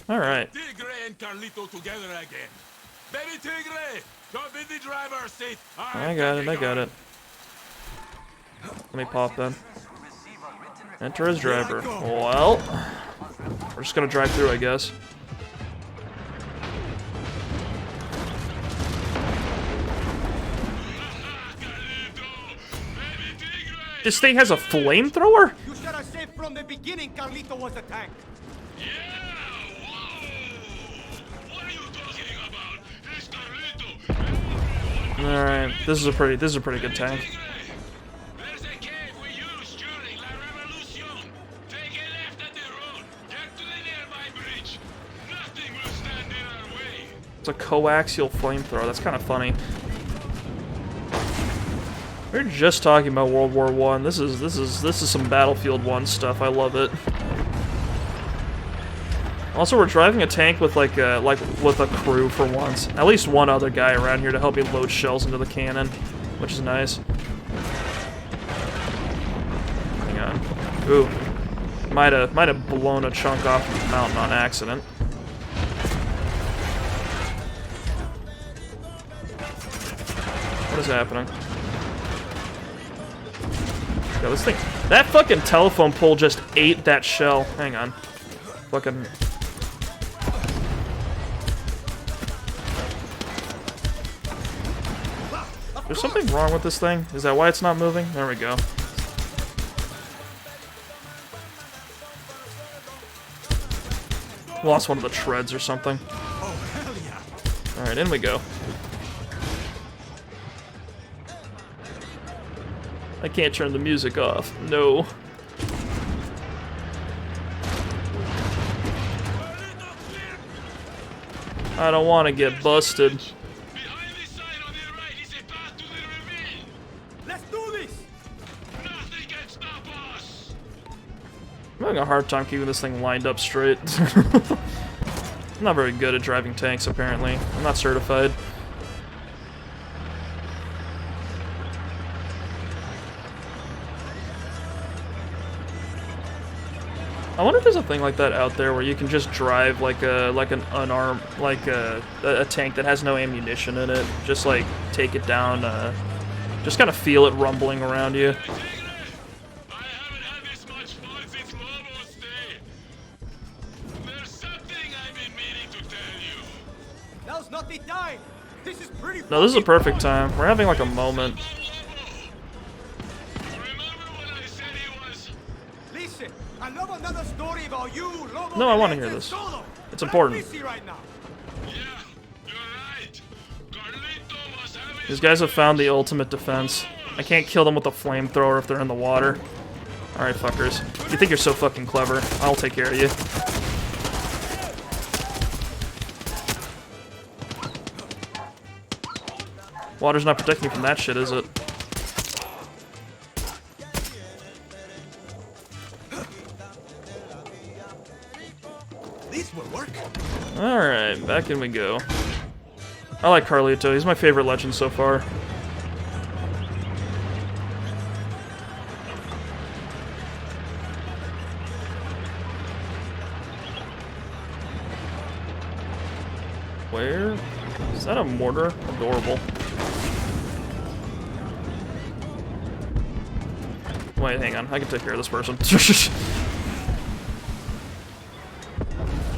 All right. Tigre and Carlito together again. Baby Tigre, jump in the driver's seat. I got it. I got it. Let me pop them. Enter as driver. Well, we're just gonna drive through, I guess. This thing has a flamethrower? You should have said from the beginning Carlito was a tank. All right, this is a pretty good tank. It's a coaxial flamethrower. That's kind of funny. We were just talking about World War I. This is some Battlefield 1 stuff. I love it. Also, we're driving a tank with like with a crew for once. At least one other guy around here to help me load shells into the cannon, which is nice. Hang on. Ooh, might have blown a chunk off the mountain on accident. What is happening? Yeah, this thing. That fucking telephone pole just ate that shell. Hang on. Fucking. There's something wrong with this thing? Is that why it's not moving? There we go. Lost one of the treads or something. Alright, in we go. I can't turn the music off. No. I don't want to get busted. Let's do this. I'm having a hard time keeping this thing lined up straight. I'm not very good at driving tanks, apparently. I'm not certified. I wonder if there's a thing like that out there where you can just drive like an unarmed a tank that has no ammunition in it, just like take it down, just kind of feel it rumbling around you. Now's not the time. This is pretty. No, this is a perfect time. We're having like a moment. Listen, I love another story about you, Lobo. No, I want to hear this. It's important. Right now. These guys have found the ultimate defense. I can't kill them with a flamethrower if they're in the water. Alright, fuckers. You think you're so fucking clever. I'll take care of you. Water's not protecting you from that shit, is it? back in we go. I like Carlito. He's my favorite legend so far. Where? Is that a mortar? Adorable. Wait, hang on. I can take care of this person.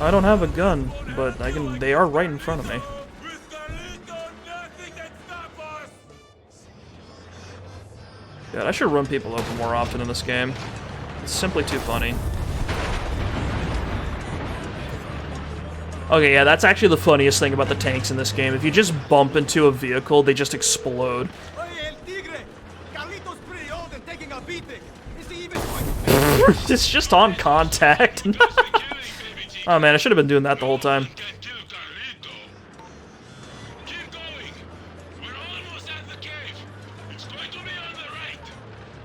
I don't have a gun, but I can. They are right in front of me. God, I should run people over more often in this game. It's simply too funny. Okay, yeah, that's actually the funniest thing about the tanks in this game. If you just bump into a vehicle, they just explode. It's just on contact. Oh man, I should have been doing that the whole time.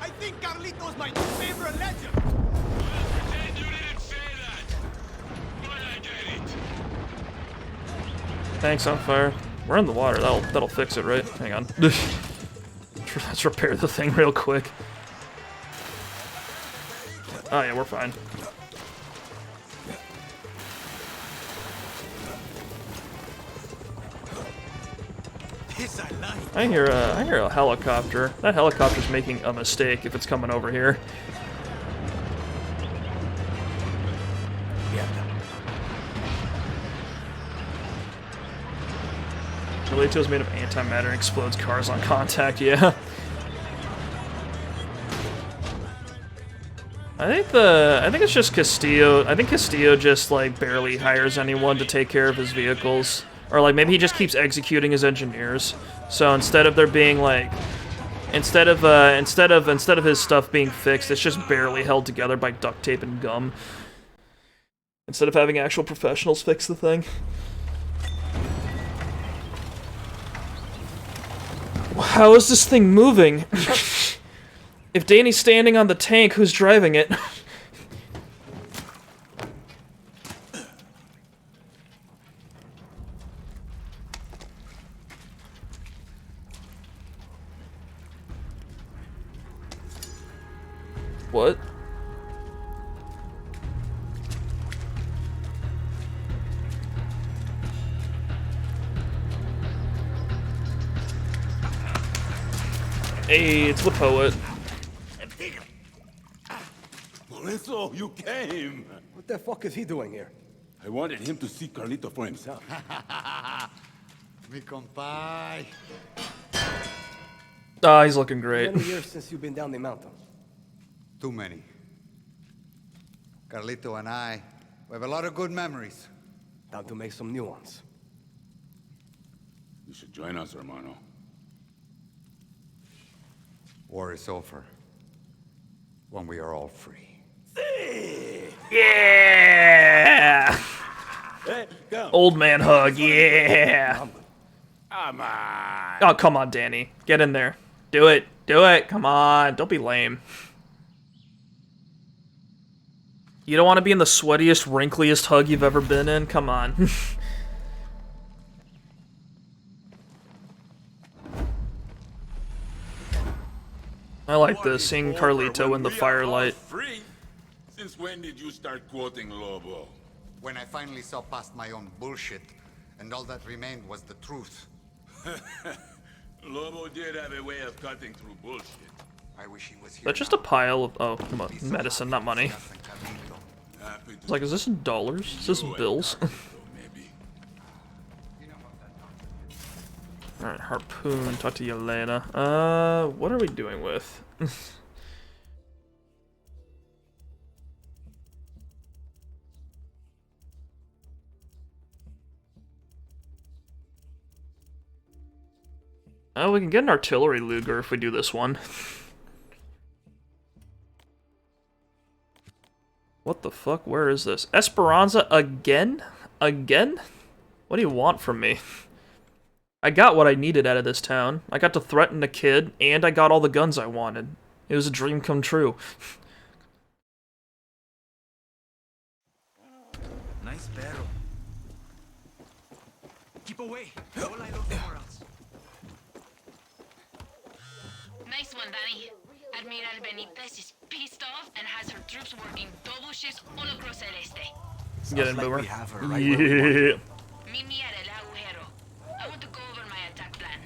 I think Carlito's my favorite legend. Tanks on fire. We're in the water. That'll fix it, right? Hang on. Let's repair the thing real quick. Oh yeah, we're fine. I hear a helicopter. That helicopter's making a mistake if it's coming over here. Carlito's made of antimatter and explodes cars on contact, yeah. I think it's just Castillo. I think Castillo just like barely hires anyone to take care of his vehicles. Or like maybe he just keeps executing his engineers. So instead of there being like instead of his stuff being fixed, it's just barely held together by duct tape and gum. Instead of having actual professionals fix the thing. How is this thing moving? If Danny's standing on the tank, who's driving it? What? Hey, it's the poet. Lorenzo, you came! What the fuck is he doing here? I wanted him to see Carlito for himself. Mi compay. Ah, he's looking great. How many years since you've been down the mountain? Too many. Carlito and I, we have a lot of good memories. Time to make some new ones. You should join us, hermano. War is over. When we are all free. Yeah! Old man hug, yeah! Come on! Oh, come on, Danny. Get in there. Do it. Do it. Come on. Don't be lame. You don't want to be in the sweatiest, wrinkliest hug you've ever been in? Come on. I like this, seeing Carlito in the firelight. Free? Since when did you start quoting Lobo? When I finally saw past my own bullshit, and all that remained was the truth. Lobo did have a way of cutting through bullshit. I wish he was here. That's just a pile of medicine, not money. It's like, is this in dollars? Is this bills? Alright, harpoon, talk to Yelena. What are we doing with? Oh, we can get an artillery Luger if we do this one. What the fuck? Where is this? Esperanza again? Again? What do you want from me? I got what I needed out of this town. I got to threaten a kid, and I got all the guns I wanted. It was a dream come true. Nice barrel. away. Don't lie low somewhere else. Nice one, Danny. Admiral Benitez is pissed off and has her troops working double shifts all across El Este. Get in, like Boomer. we have her right where we want her. Yeah. Meet me at El Agujero. I want to go over my attack plan.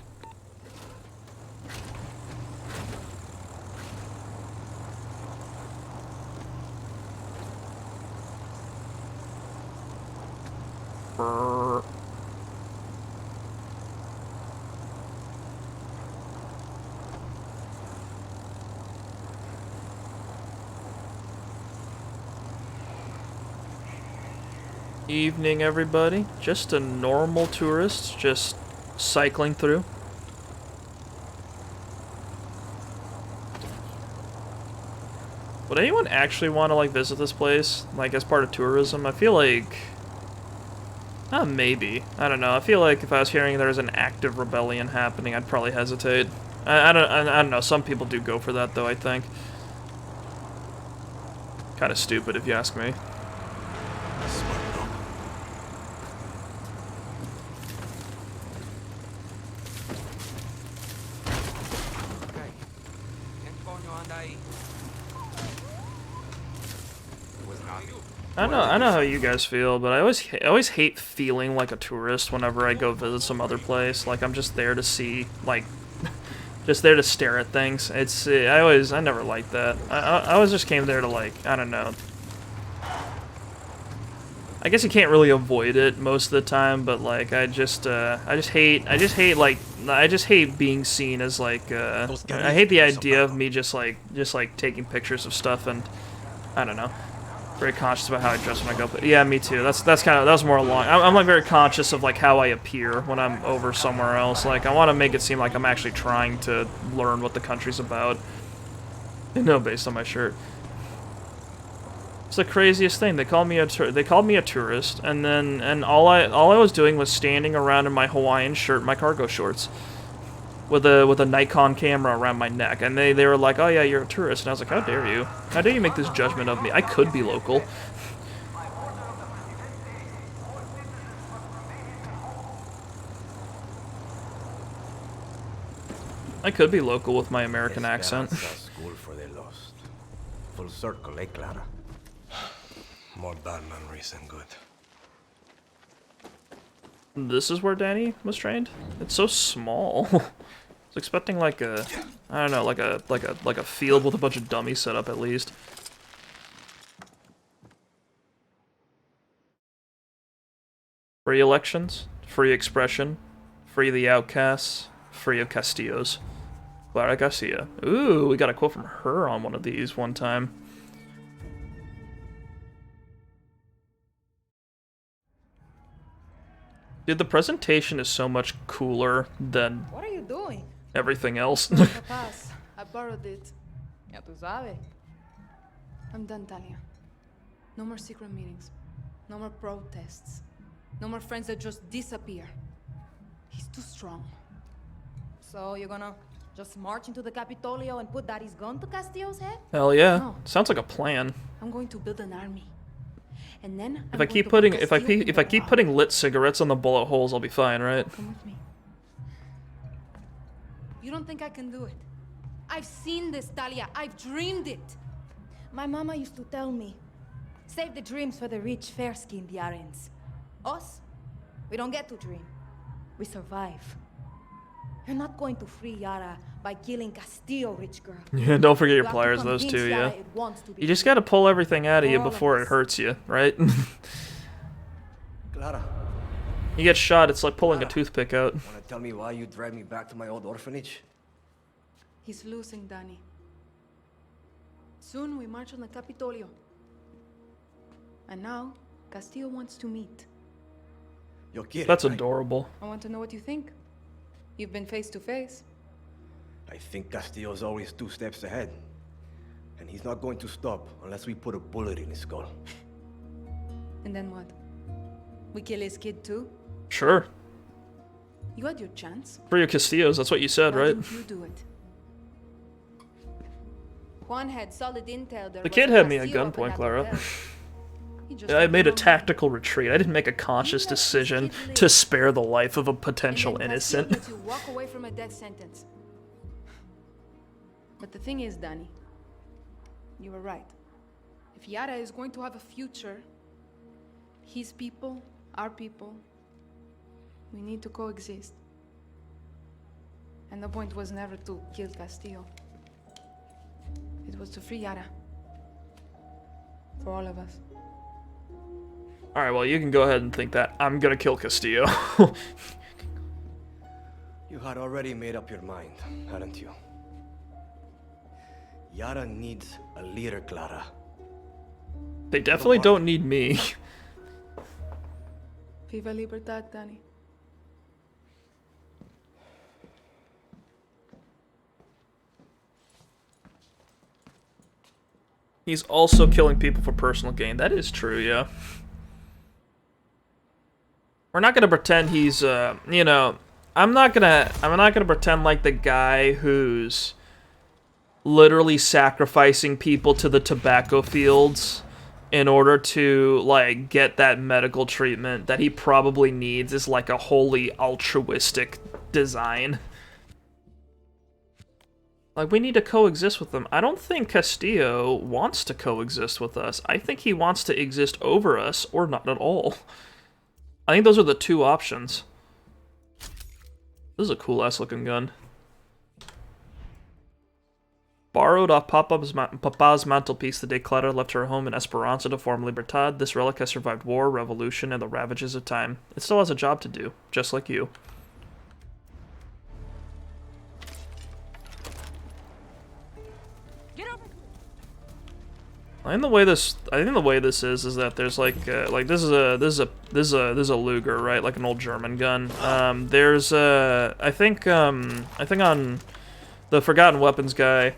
Brrr. Evening, everybody. Just a normal tourist, just cycling through. Would anyone actually want to, like, visit this place, like, as part of tourism? I feel like... maybe. I don't know. I feel like if I was hearing there was an active rebellion happening, I'd probably hesitate. I don't know. Some people do go for that, though, I think. Kind of stupid, if you ask me. I know how you guys feel, but I always hate feeling like a tourist whenever I go visit some other place. Like I'm just there to see, like, just there to stare at things. It's I never liked that. I always just came there to, like, I don't know. I guess you can't really avoid it most of the time, but like I just hate being seen as like I hate the idea of me just like taking pictures of stuff, and I don't know. Very conscious about how I dress when I go, but yeah, me too. That was more along. I'm like very conscious of like how I appear when I'm over somewhere else. Like I want to make it seem like I'm actually trying to learn what the country's about. You know, based on my shirt. It's the craziest thing. They called me a tourist, and all I was doing was standing around in my Hawaiian shirt, and my cargo shorts, with a Nikon camera around my neck, and they were like, "Oh yeah, you're a tourist," and I was like, "How dare you? How dare you make this judgment of me? I could be local." I could be local with my American accent. School for the lost. Full circle, eh, Clara? More bad memories than good. This is where Danny was trained? It's so small. I was expecting like a, I don't know, like a field with a bunch of dummies set up at least. Free elections, free expression, free the outcasts, free of Castillos. Clara Garcia. Ooh, we got a quote from her on one of these one time. Dude, the presentation is so much cooler than What are you doing? everything else. Pass. I borrowed it. Ya tú sabes. I'm done, Talia. No more secret meetings. No more protests. No more friends that just disappear. He's too strong. So you're gonna just march into the Capitolio and put Daddy's gun to Castillo's head? Hell yeah. No. Sounds like a plan. I'm going to build an army. And then If I keep putting lit cigarettes on the bullet holes, I'll be fine, right? Come with me. You don't think I can do it? I've seen this, Talia. I've dreamed it. My mama used to tell me, save the dreams for the rich, fair-skinned Yarens. Us, we don't get to dream. We survive. You're not going to free Yara by killing Castillo, rich girl. Yeah, don't forget your You have to pliers, those convince two, Yara yeah. it wants to be You just free. gotta pull everything out of you For all of before it us. hurts you, right? Clara, You get shot, it's like pulling a toothpick out. wanna tell me why you dragged me back to my old orphanage? He's losing, Danny. Soon we march on the Capitolio. And now, Castillo wants to meet. You're kidding, That's right? adorable. I want to know what you think. You've been face to face. I think Castillo's always 2 steps ahead. And he's not going to stop unless we put a bullet in his skull. And then what? We kill his kid too? Sure. You had your chance. For your Castillos, that's what you said, Why right? didn't you do it? Juan had solid intel there The was kid a had me at Castillo up in gunpoint, that Clara. hotel. I made a tactical retreat. I didn't make a conscious decision to spare the life of a potential innocent. Lets you walk away from a death sentence. But the thing is, Danny, you were right. If Yara is going to have a future, his people, our people, we need to coexist. And the point was never to kill Castillo. It was to free Yara. For all of us. Alright, well, you can go ahead and think that. I'm gonna kill Castillo. You had already made up your mind, hadn't you? Yara needs a leader, Clara. They definitely don't need me. Viva Libertad, Danny. He's also killing people for personal gain. That is true, yeah. We're not gonna pretend he's, you know, I'm not gonna pretend like the guy who's literally sacrificing people to the tobacco fields in order to, like, get that medical treatment that he probably needs is like a wholly altruistic design. Like, we need to coexist with them. I don't think Castillo wants to coexist with us. I think he wants to exist over us, or not at all. I think those are the two options. This is a cool-ass looking gun. Borrowed off Papa's mantelpiece the day Clara left her home in Esperanza to form Libertad, this relic has survived war, revolution, and the ravages of time. It still has a job to do, just like you. I think the way this is that there's like this is a Luger, right? Like an old German gun. There's I think on the Forgotten Weapons guy,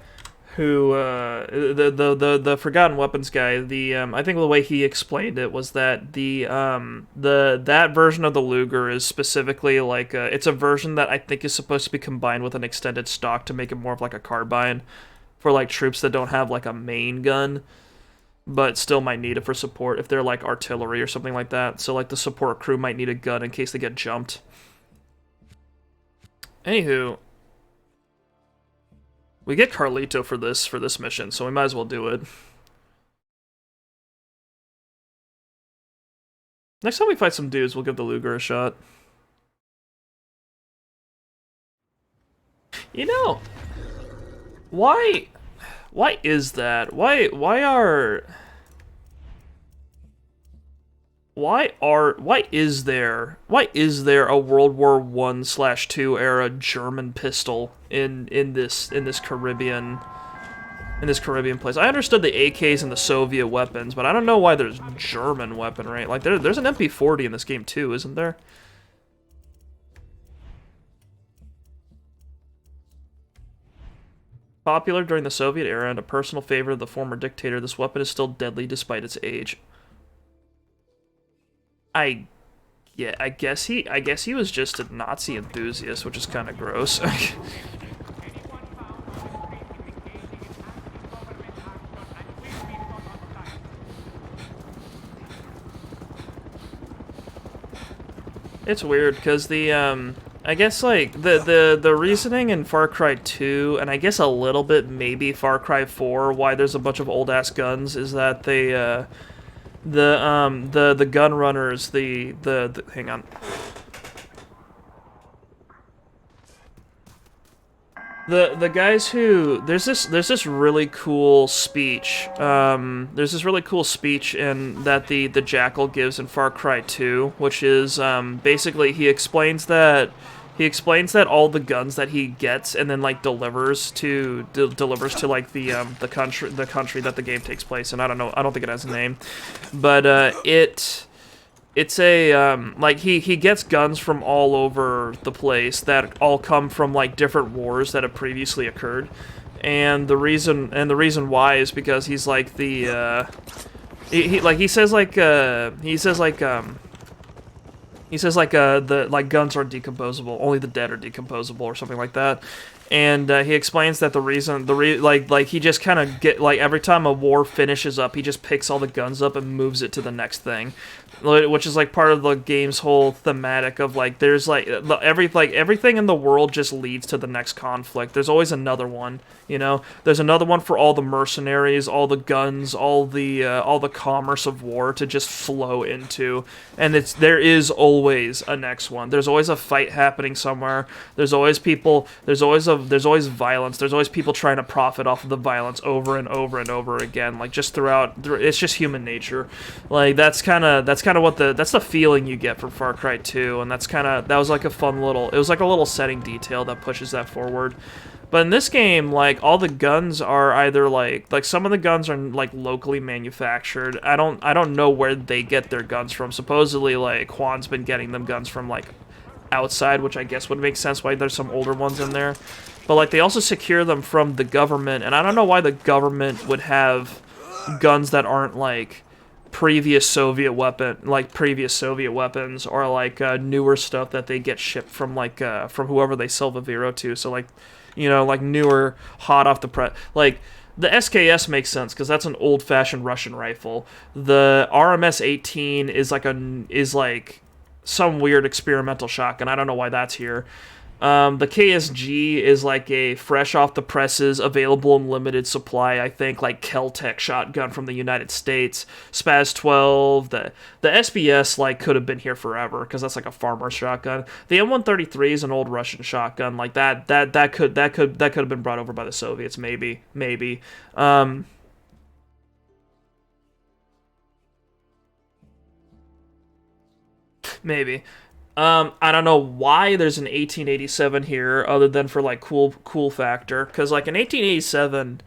who the Forgotten Weapons guy, I think the way he explained it was that that version of the Luger is specifically like it's a version that I think is supposed to be combined with an extended stock to make it more of like a carbine for like troops that don't have like a main gun, but still might need it for support if they're like artillery or something like that. So like the support crew might need a gun in case they get jumped. Anywho, we get Carlito for this mission, so we might as well do it. Next time we fight some dudes, we'll give the Luger a shot. You know, why is that? Why is there a World War I/II era German pistol in this Caribbean place? I understood the AKs and the Soviet weapons, but I don't know why there's German weaponry. Like there's an MP40 in this game too, isn't there? Popular during the Soviet era and a personal favorite of the former dictator, this weapon is still deadly despite its age. I guess he was just a Nazi enthusiast, which is kind of gross. It's weird because I guess like the reasoning in Far Cry 2 and I guess a little bit maybe Far Cry 4 why there's a bunch of old ass guns is that they the gun runners the hang on. The guys who there's this really cool speech. There's this really cool speech in that the Jackal gives in Far Cry 2, which is basically he explains that all the guns that he gets and then like delivers to like the country that the game takes place in. I don't think it has a name, but it's a like he gets guns from all over the place that all come from like different wars that have previously occurred, and the reason why is because he's like he says He says like the guns aren't decomposable, only the dead are decomposable or something like that. And he explains that the reason like he just kind of every time a war finishes up, he just picks all the guns up and moves it to the next thing, which is like part of the game's whole thematic of like there's everything in the world just leads to the next conflict. There's always another one, you know. There's another one for all the mercenaries, all the guns, all the commerce of war to just flow into, and there is always a next one. There's always a fight happening somewhere. There's always people. There's always violence. There's always people trying to profit off of the violence over and over and over again. Like just it's just human nature. Like that's kind of what that's the feeling you get from Far Cry 2, and that was like a fun little. It was like a little setting detail that pushes that forward. But in this game, like all the guns are either like some of the guns are like locally manufactured. I don't know where they get their guns from. Supposedly, like Juan's been getting them guns from like outside, which I guess would make sense why there's some older ones in there. But like they also secure them from the government, and I don't know why the government would have guns that aren't like previous Soviet weapons or like newer stuff that they get shipped from from whoever they sell Viviro to. So like, you know, like newer, hot off the press, like the SKS makes sense because that's an old-fashioned Russian rifle. The RMS-18 is like some weird experimental shotgun. I don't know why that's here. The KSG is like a fresh off the presses, available in limited supply, I think, like Kel-Tec shotgun from the United States. Spaz 12, the SBS like could have been here forever because that's like a farmer shotgun. The M133 is an old Russian shotgun, like that could have been brought over by the Soviets, maybe. Maybe. I don't know why there's an 1887 here, other than for like cool factor. Because like in 1887,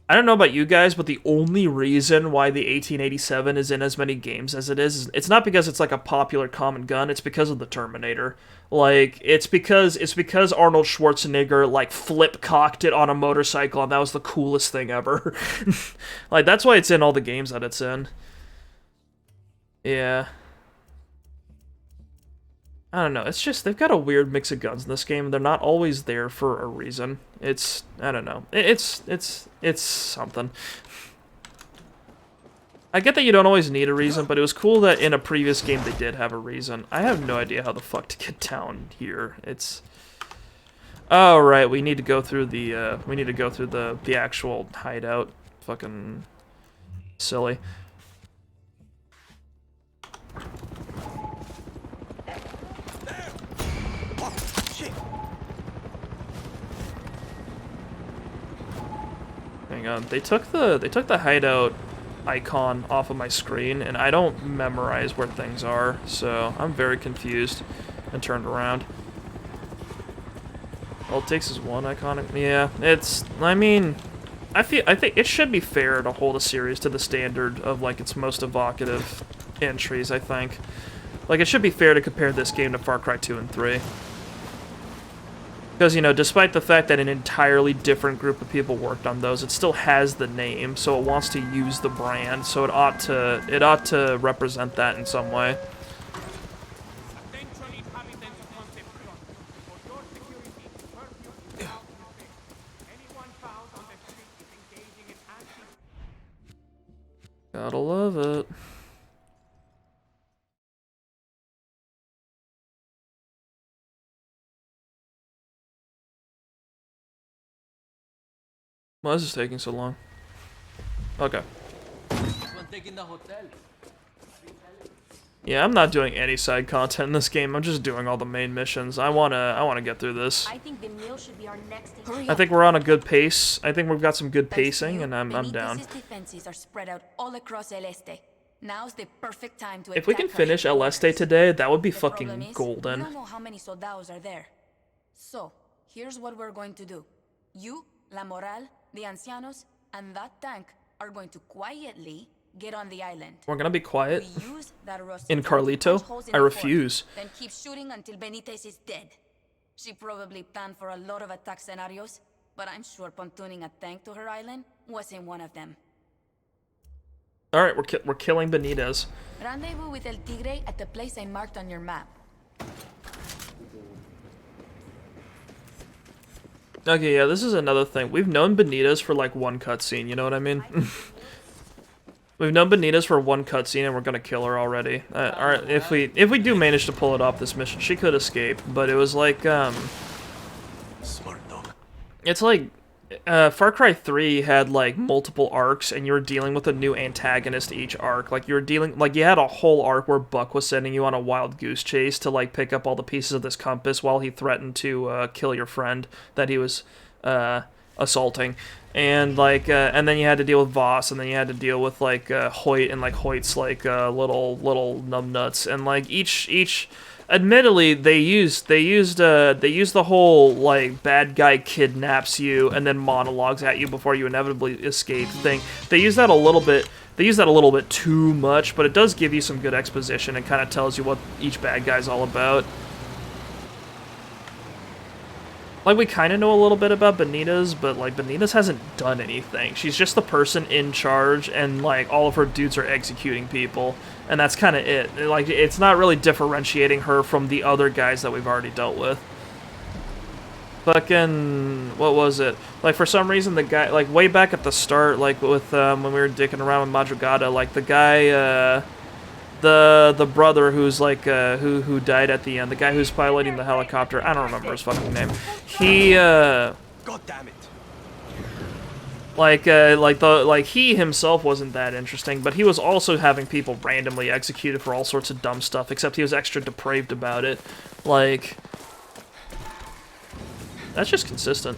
I don't know about you guys, but the only reason why the 1887 is in as many games as it is, it's not because it's like a popular common gun. It's because of the Terminator. Like it's because Arnold Schwarzenegger like flip cocked it on a motorcycle, and that was the coolest thing ever. Like that's why it's in all the games that it's in. Yeah. I don't know, it's just, they've got a weird mix of guns in this game, they're not always there for a reason. It's, I don't know, it's something. I get that you don't always need a reason, but it was cool that in a previous game they did have a reason. I have no idea how the fuck to get down here, it's... Oh, right, we need to go through the actual hideout. Fucking... silly. Hang on, they took the hideout icon off of my screen, and I don't memorize where things are, so I'm very confused and turned around. All it takes is one iconic. Yeah, it's. I mean, I think it should be fair to hold a series to the standard of like its most evocative entries. I think, like, it should be fair to compare this game to Far Cry 2 and 3. Because, you know, despite the fact that an entirely different group of people worked on those, it still has the name, so it wants to use the brand, so it ought to represent that in some way. Gotta love it. Why is this taking so long? Okay. Yeah, I'm not doing any side content in this game. I'm just doing all the main missions. I wanna get through this. I think the meal should be our next. I think we're on a good pace. I think we've got some good pacing, and I'm down. Defenses are spread out all across El Este. Now's the perfect time to If we can finish El Este today, that would be fucking golden. We don't know how many soldados are there. So, here's what we're going to do. You, La Moral, the Ancianos, and that tank are going to quietly get on the island. We're gonna be quiet. In Carlito? I refuse. Then keep shooting until Benitez is dead. She probably planned for a lot of attack scenarios, but I'm sure pontooning a tank to her island wasn't one of them. All right, we're killing Benitez. Rendezvous with El Tigre at the place I marked on your map. Okay, yeah, this is another thing. We've known Benitez for like one cutscene, you know what I mean? We've known Benitez for one cutscene and we're gonna kill her already. Alright, if we do manage to pull it off this mission, she could escape, but it was like, Smart dog. it's like, Far Cry 3 had like multiple arcs and you were dealing with a new antagonist each arc. Like you had a whole arc where Buck was sending you on a wild goose chase to like pick up all the pieces of this compass while he threatened to kill your friend that he was assaulting. And like and then you had to deal with Voss, and then you had to deal with like Hoyt, and like Hoyt's like little numbnuts, and like each admittedly they used the whole like bad guy kidnaps you and then monologues at you before you inevitably escape thing. They use that a little bit too much, but it does give you some good exposition and kind of tells you what each bad guy's all about. Like, we kind of know a little bit about Benitez, but, like, Benitez hasn't done anything. She's just the person in charge, and, like, all of her dudes are executing people. And that's kind of it. Like, it's not really differentiating her from the other guys that we've already dealt with. Fucking... what was it? Like, for some reason, the guy... like, way back at the start, like, with, when we were dicking around with Madrugada, like, the guy, the brother who's like who died at the end, the guy who's piloting the helicopter, I don't remember his fucking name. He God damn it. He himself wasn't that interesting, but he was also having people randomly executed for all sorts of dumb stuff, except he was extra depraved about it. Like, that's just consistent.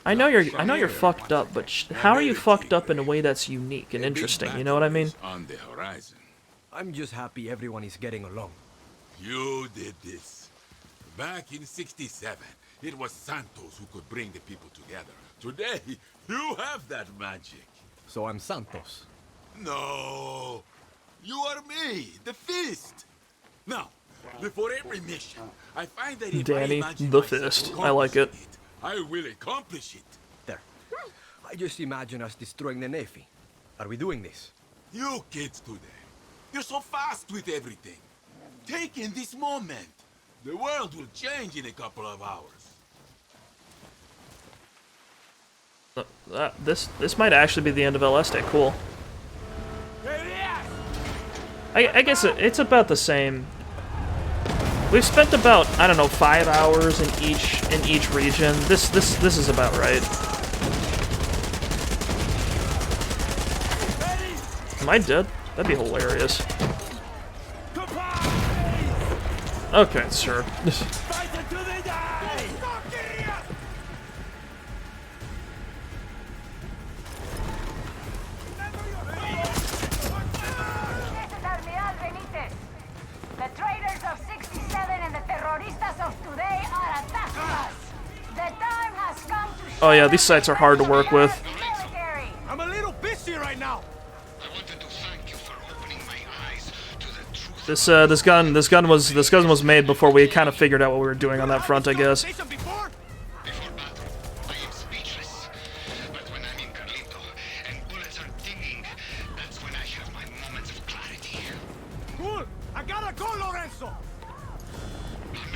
I know you're fucked up, but how are you fucked up in a way that's unique and interesting? You know what I mean? On the horizon. I'm just happy everyone is getting along. You did this. Back in '67, it was Santos who could bring the people together. Today, you have that magic. So I'm Santos. No, you are me, the Fist. Now, before every mission, I find that if Danny, I imagine the myself Fist. I like it. I will accomplish it. There. I just imagine us destroying the Navy. Are we doing this? You kids today, you're so fast with everything. Take in this moment. The world will change in a couple of hours. This might actually be the end of LSD. Cool. I guess it's about the same. We've spent about, I don't know, 5 hours in each region. This is about right. Am I dead? That'd be hilarious. Okay, sure. The traitors of '67 and the terroristas of today are attacking us. The time has come to Oh yeah, these sites are hard to work with. I'm a little busy right now. I wanted to thank you for opening my eyes to the truth. This gun was made before we kind of figured out what we were doing on that front, I guess. Before battle, I am speechless. But when I'm in Carlito and bullets are dinging, that's when I have my moments of clarity. Cool. I gotta go, Lorenzo.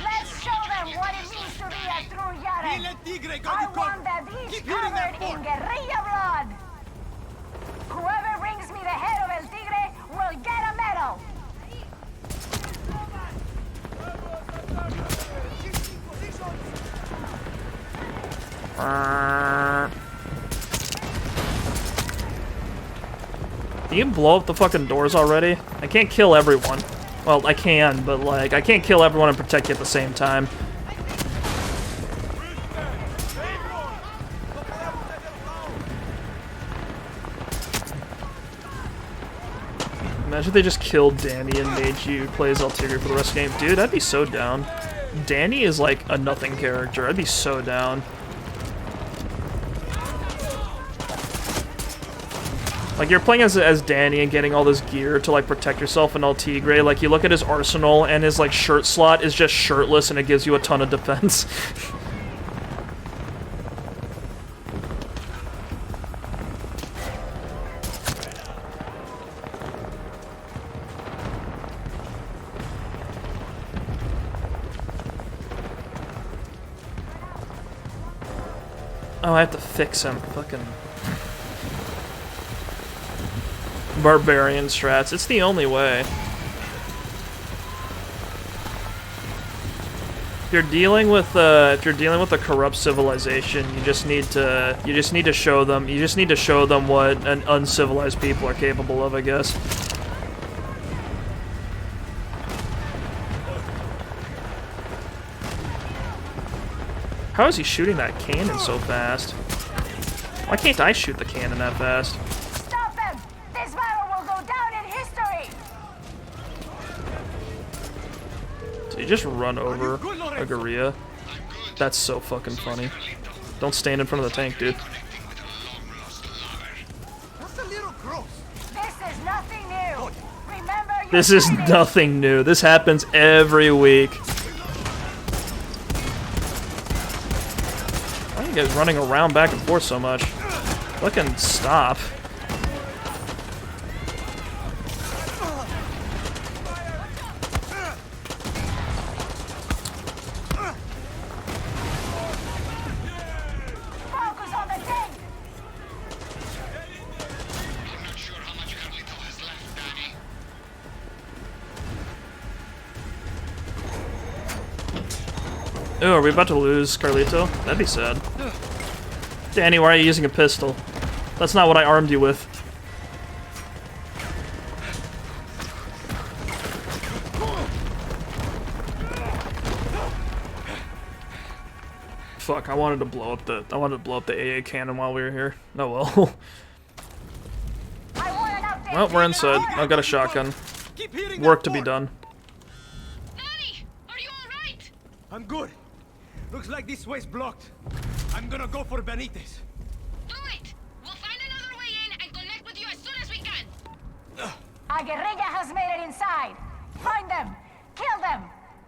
Let's show them what it means to be a true Yaren. I want that each covered in guerrilla blood. Whoever brings me the head of El Tigre will get a medal. Can you blow up the fucking doors already? I can't kill everyone. Well, I can, but like, I can't kill everyone and protect you at the same time. Imagine if they just killed Danny and made you play as El Tigre for the rest of the game. Dude, I'd be so down. Danny is like a nothing character. I'd be so down. Like, you're playing as Danny and getting all this gear to, like, protect yourself in El Tigre. Like, you look at his arsenal, and his, like, shirt slot is just shirtless, and it gives you a ton of defense. Oh, I have to fix him. Fucking barbarian strats. It's the only way. If you're dealing with a corrupt civilization, you just need to show them what an uncivilized people are capable of, I guess. How is he shooting that cannon so fast? Why can't I shoot the cannon that fast? Stop them! This battle will go down in history! Did he just run over a gorilla? That's so fucking funny. Don't stand in front of the tank, dude. This is nothing new. Remember your This is nothing new. This happens every week. Why are you guys running around back and forth so much? Fucking stop. focus on the tank. Ooh, are we about to lose Carlito? That'd be sad. Danny, why are you using a pistol? That's not what I armed you with. Fuck, I wanted to blow up the AA cannon while we were here. Oh well. Well, we're inside. I've got a shotgun. Work to be done. I'm good. Looks like this way's blocked. I'm gonna go for Benitez. Do it! We'll find another way in and connect with you as soon as we can. A guerrilla has made it inside. Find them. Kill them.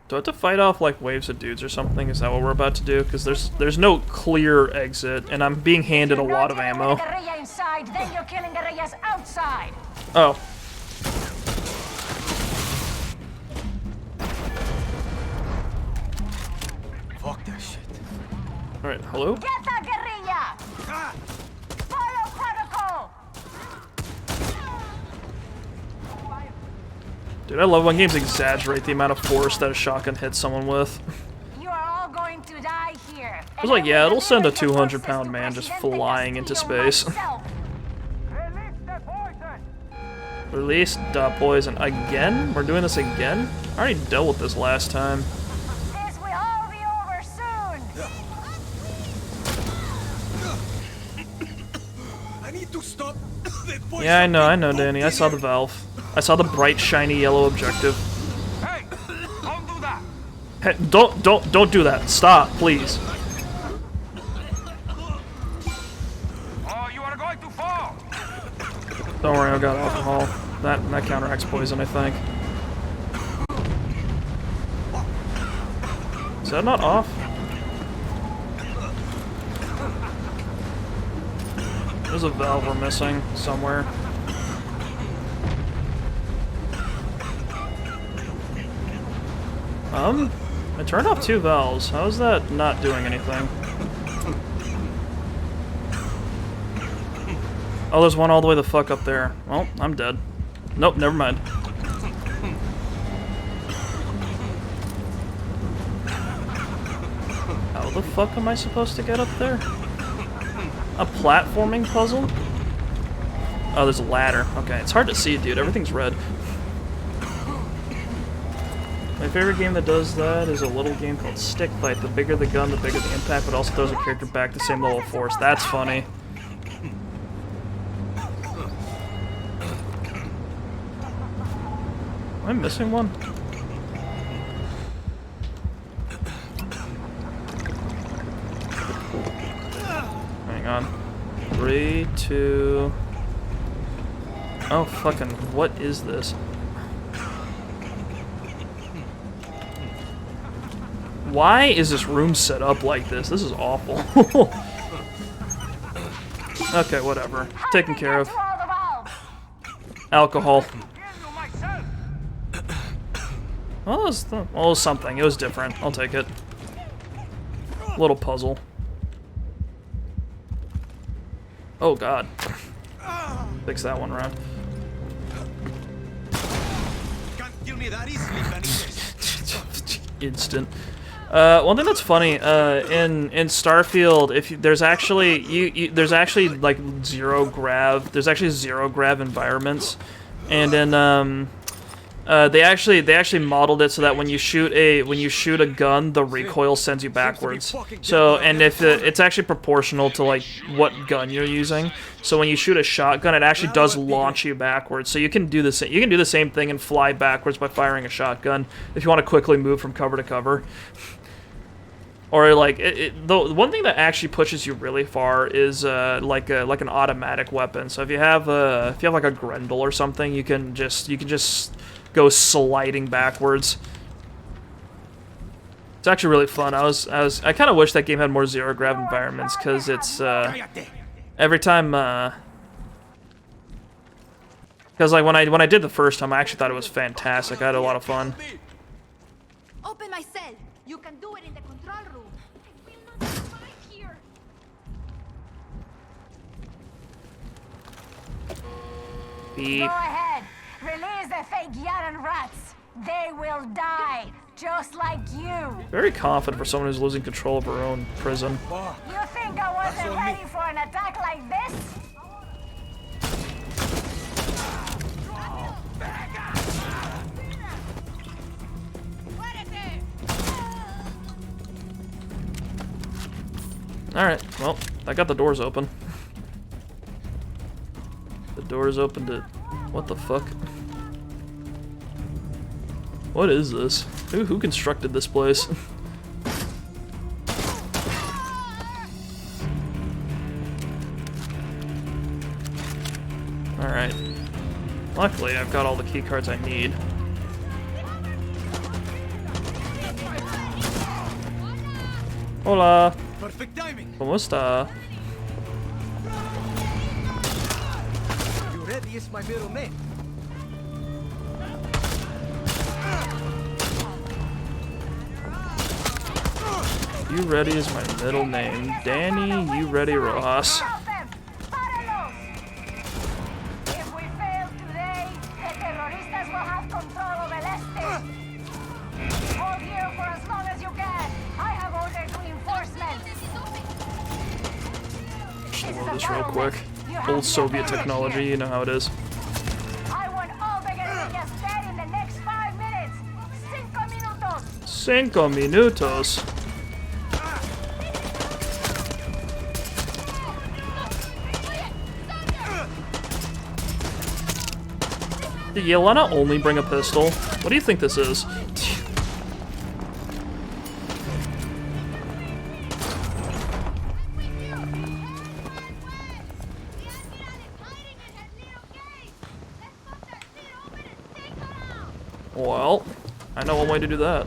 Do I have to fight off like waves of dudes or something? Is that what we're about to do? Because there's no clear exit, and I'm being handed a lot of ammo. Guerrilla inside, then you're killing guerrillas outside. Oh. Fuck that shit. Alright, hello? Get that guerrilla. Follow protocol. Dude, I love when games exaggerate the amount of force that a shotgun hits someone with. You are all going to die here. I was like, yeah, it'll send a 200-pound man just flying into space. Release the poison. Again? We're doing this again? I already dealt with this last time. This will all be over soon. I need to stop the poison. Yeah, I know, Danny. I saw the valve. I saw the bright, shiny yellow objective. Hey, don't do that. Hey, don't do that. Stop, please. Oh, you are going to fall. Don't worry, I got alcohol. That counteracts poison, I think. Is that not off? There's a valve we're missing somewhere. I turned off 2 valves. How is that not doing anything? Oh, there's one all the way the fuck up there. Well, I'm dead. Nope, never mind. How the fuck am I supposed to get up there? A platforming puzzle? Oh, there's a ladder. Okay, it's hard to see, dude. Everything's red. My favorite game that does that is a little game called Stick Fight. The bigger the gun, the bigger the impact, but also throws a character back the same level of force. That's funny. Am I missing one? Hang on. 3, 2... Oh, fucking, what is this? Why is this room set up like this? This is awful. Okay, whatever. Taken care of. Alcohol. Well, it was something. It was different. I'll take it. Little puzzle. Oh god. Fix that one, Ron. Can't kill me that easily, Benitez. Instant. One thing that's funny, in Starfield, if you, there's actually there's actually like zero grav environments, and in they actually modeled it so that when you shoot a gun, the recoil sends you backwards. So, and if it's actually proportional to like what gun you're using. So when you shoot a shotgun, it actually does launch you backwards. So you can do the same. You can do the same thing and fly backwards by firing a shotgun if you want to quickly move from cover to cover. Or like the one thing that actually pushes you really far is like an automatic weapon. So if you have like a Grendel or something, you can just go sliding backwards. It's actually really fun. I kind of wish that game had more zero grav environments because it's every time because like when I did the first time, I actually thought it was fantastic. I had a lot of fun. Open my cell. You can do it in the control room. I will not survive here. Beep. Go ahead. Release the fake Yaran rats. They will die, just like you. Very confident for someone who's losing control of her own prison. You think I wasn't ready for an attack like this? Alright, well, I got the doors open. The doors opened to... What the fuck? What is this? Who constructed this place? Alright. Luckily, I've got all the key cards I need. Hola! Perfect timing. ¿Cómo está? You ready is my middle name. You ready is my middle name. Danny, you ready, Rojas? If we fail today, the terroristas will have control of el este. Hold here for as long as you can. I have ordered reinforcements. Just load this real quick. Old Soviet technology, you know how it is. I want all the guerrillas dead in the next 5 minutes. 5 minutos. 5 minutos. Did Yelena only bring a pistol? What do you think this is? Well, I know one way to do that.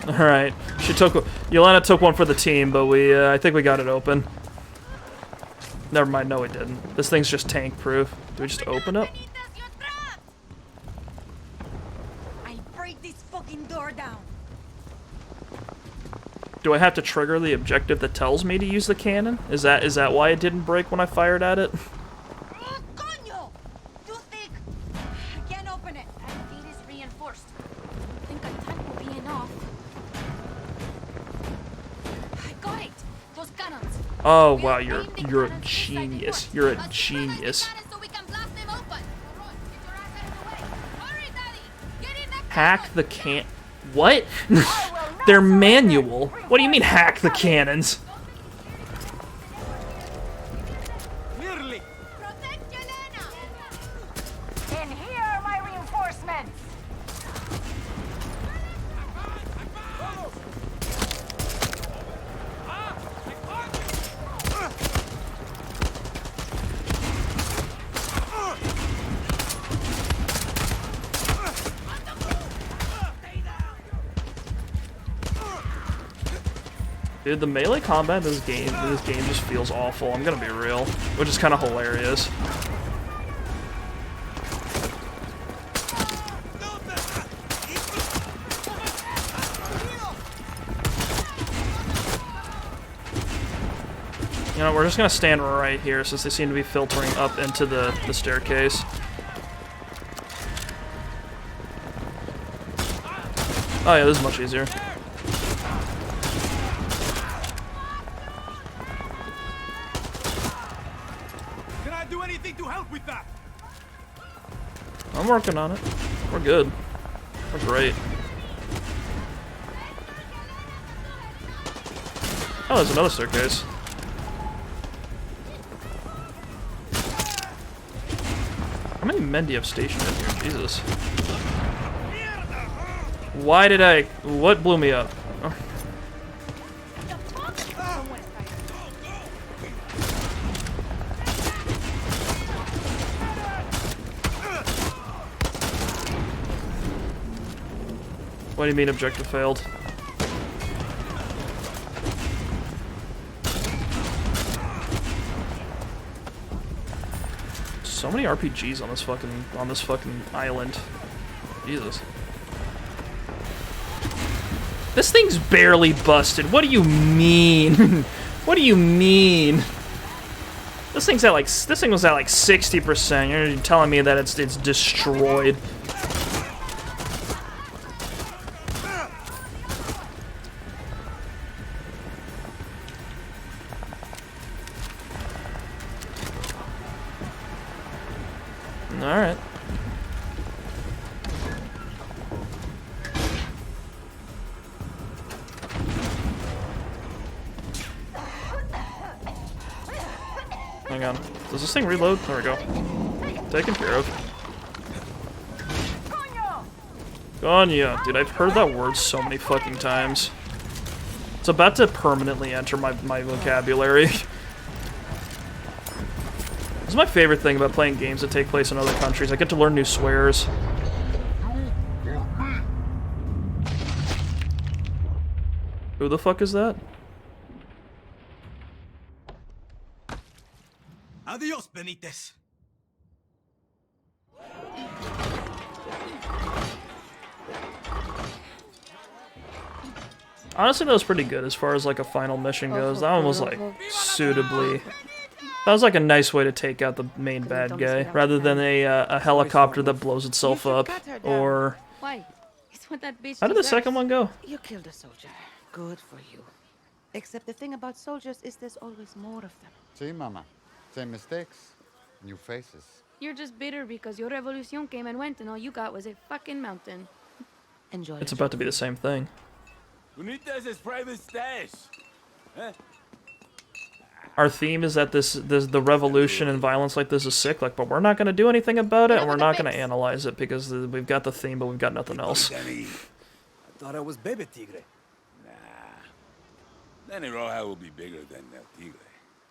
Alright, Yelena took one for the team, but I think we got it open. Never mind, no we didn't. This thing's just tank proof. Do we just open it? I'll break this fucking door down. Do I have to trigger the objective that tells me to use the cannon? Is that why it didn't break when I fired at it? Coño! Too thick. I can't open it. That gate is reinforced. I think a tank will be enough. I got it. Those cannons. Oh wow, you're a genius. You're a genius. Hack the can. What? They're manual. What do you mean hack the cannons? Clearly. Protect Yelena. And here are my reinforcements. Dude, the melee combat in this game just feels awful. I'm gonna be real, which is kind of hilarious. You know, we're just gonna stand right here since they seem to be filtering up into the staircase. Oh yeah, this is much easier. Can I do anything to help with that? I'm working on it. We're good. We're great. Oh, there's another staircase. How many men do you have stationed in here? Jesus. Why did I... What blew me up? Oh. What do you mean objective failed? So many RPGs on this fucking island. Jesus. This thing's barely busted. What do you mean? What do you mean? This thing was at like 60%. You're telling me that it's destroyed. Alright. Hang on. Does this thing reload? There we go. Taken care of. Gonya! Dude, I've heard that word so many fucking times. It's about to permanently enter my vocabulary. This is my favorite thing about playing games that take place in other countries. I get to learn new swears. Who the fuck is that? Adios, Benitez. Honestly, that was pretty good as far as like a final mission goes. That one was like suitably... That was like a nice way to take out the main bad guy, rather than a helicopter that blows itself up, or... Why? It's what that bitch How did the second one go? You killed a soldier. Good for you. Except the thing about soldiers is there's always more of them. See, Mama. Same mistakes. New faces. You're just bitter because your revolution came and went and all you got was a fucking mountain. Enjoy. It's about to be the same thing. Benitez's private stash. Huh? Our theme is that the revolution and violence like this is sick, like, but we're not gonna do anything about it, and we're not gonna analyze it because we've got the theme, but we've got nothing else. I thought I was Baby Tigre. Nah. Danny Roja will be bigger than El Tigre.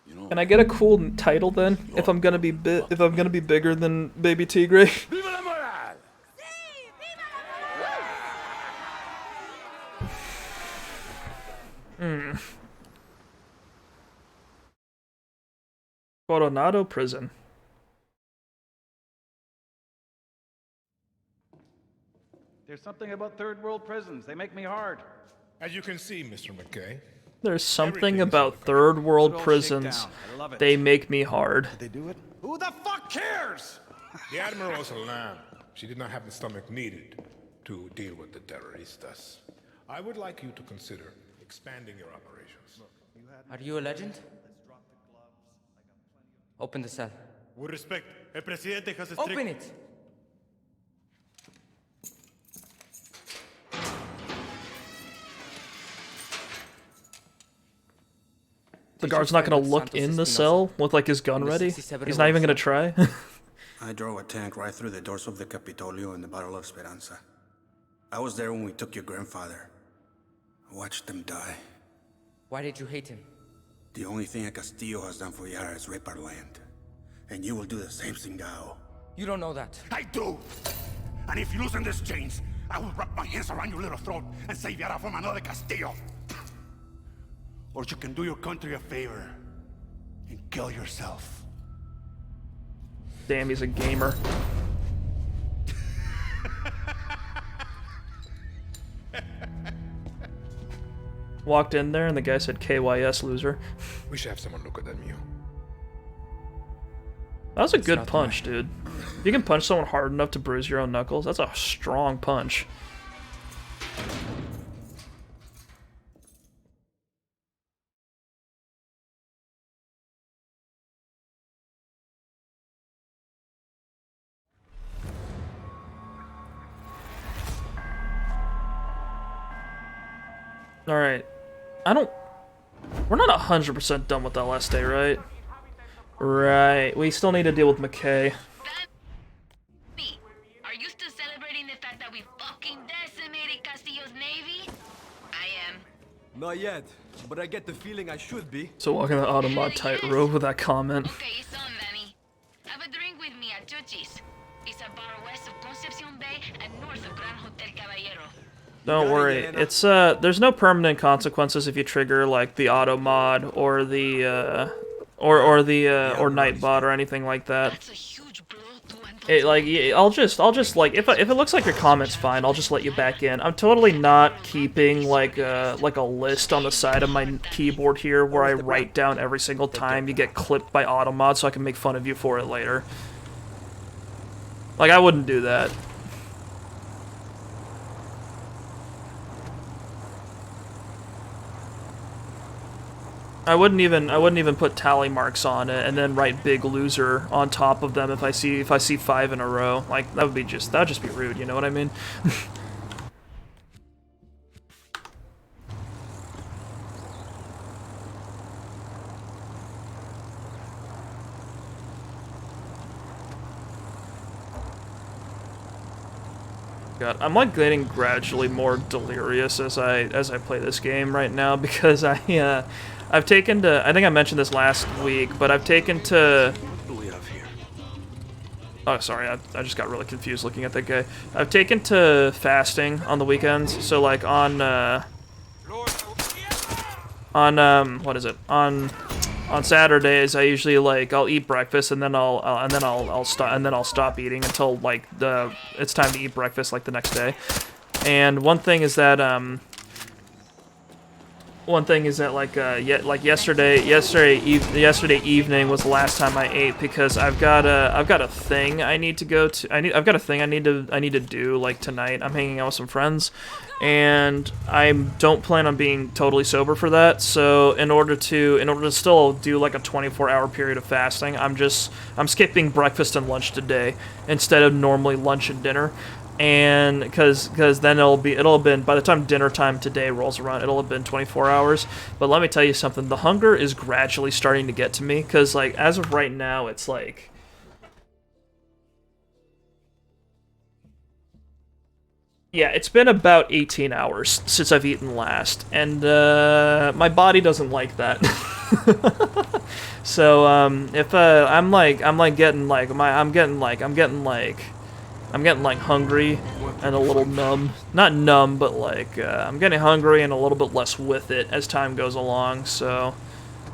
You know? Can I get a cool title then? If I'm gonna be bigger than Baby Tigre. Viva la moral! Coronado Prison. There's something about third world prisons. They make me hard. As you can see, Mr. McKay. There's something about third world prisons. They make me hard. Did they do it? Who the fuck cares? The Admiral was a lamb. She did not have the stomach needed to deal with the terroristas. I would like you to consider expanding your operations. Are you a legend? Open the cell. With respect, El Presidente has a strict... Open it! The guard's not gonna look in the cell with like his gun ready. He's not even gonna try. I drove a tank right through the doors of the Capitolio in the Battle of Esperanza. I was there when we took your grandfather. I watched him die. Why did you hate him? The only thing a Castillo has done for Yara is rape our land. And you will do the same, Singao. You don't know that. I do! And if you loosen these chains, I will wrap my hands around your little throat and save Yara from another Castillo. Or you can do your country a favor and kill yourself. Damn, he's a gamer. Walked in there and the guy said KYS loser. We should have someone look at that mule. That was a good punch, dude. If you can punch someone hard enough to bruise your own knuckles, that's a strong punch. Alright. We're not 100% done with Aleste, right? Right. We still need to deal with McKay. Are you still celebrating the fact that we fucking decimated Castillos' navy? I am. Not yet, but I get the feeling I should be. So walking the Automod tightrope with that comment. Okay, it's on, Danny. Have a drink with me at Chuchi's. It's a bar west of Concepcion Bay and north of Gran Hotel Caballero. Don't worry, it's there's no permanent consequences if you trigger like the auto mod or the or Nightbot or anything like that. It like I'll just like if it looks like your comment's fine, I'll just let you back in. I'm totally not keeping like a list on the side of my keyboard here where I write down every single time you get clipped by auto mod so I can make fun of you for it later. Like I wouldn't do that. I wouldn't even put tally marks on it and then write big loser on top of them if I see 5 in a row. Like that'd just be rude, you know what I mean? God, I'm like getting gradually more delirious as I play this game right now because I've taken to, I think I mentioned this last week, but I've taken to... What do we have here? Oh, sorry, I just got really confused looking at that guy. I've taken to fasting on the weekends, so like on what is it? On Saturdays, I usually like I'll eat breakfast and then I'll stop eating until like it's time to eat breakfast like the next day. And one thing is that like yesterday evening was the last time I ate because I've got a thing I need to go to. I've got a thing I need to do like tonight. I'm hanging out with some friends, and I don't plan on being totally sober for that. So in order to still do like a 24-hour period of fasting, I'm skipping breakfast and lunch today instead of normally lunch and dinner. And because then it'll have been, by the time dinner time today rolls around, it'll have been 24 hours. But let me tell you something, the hunger is gradually starting to get to me, because like as of right now, it's like, yeah, it's been about 18 hours since I've eaten last, and my body doesn't like that. So if I'm getting like hungry and a little numb. Not numb, but like I'm getting hungry and a little bit less with it as time goes along. So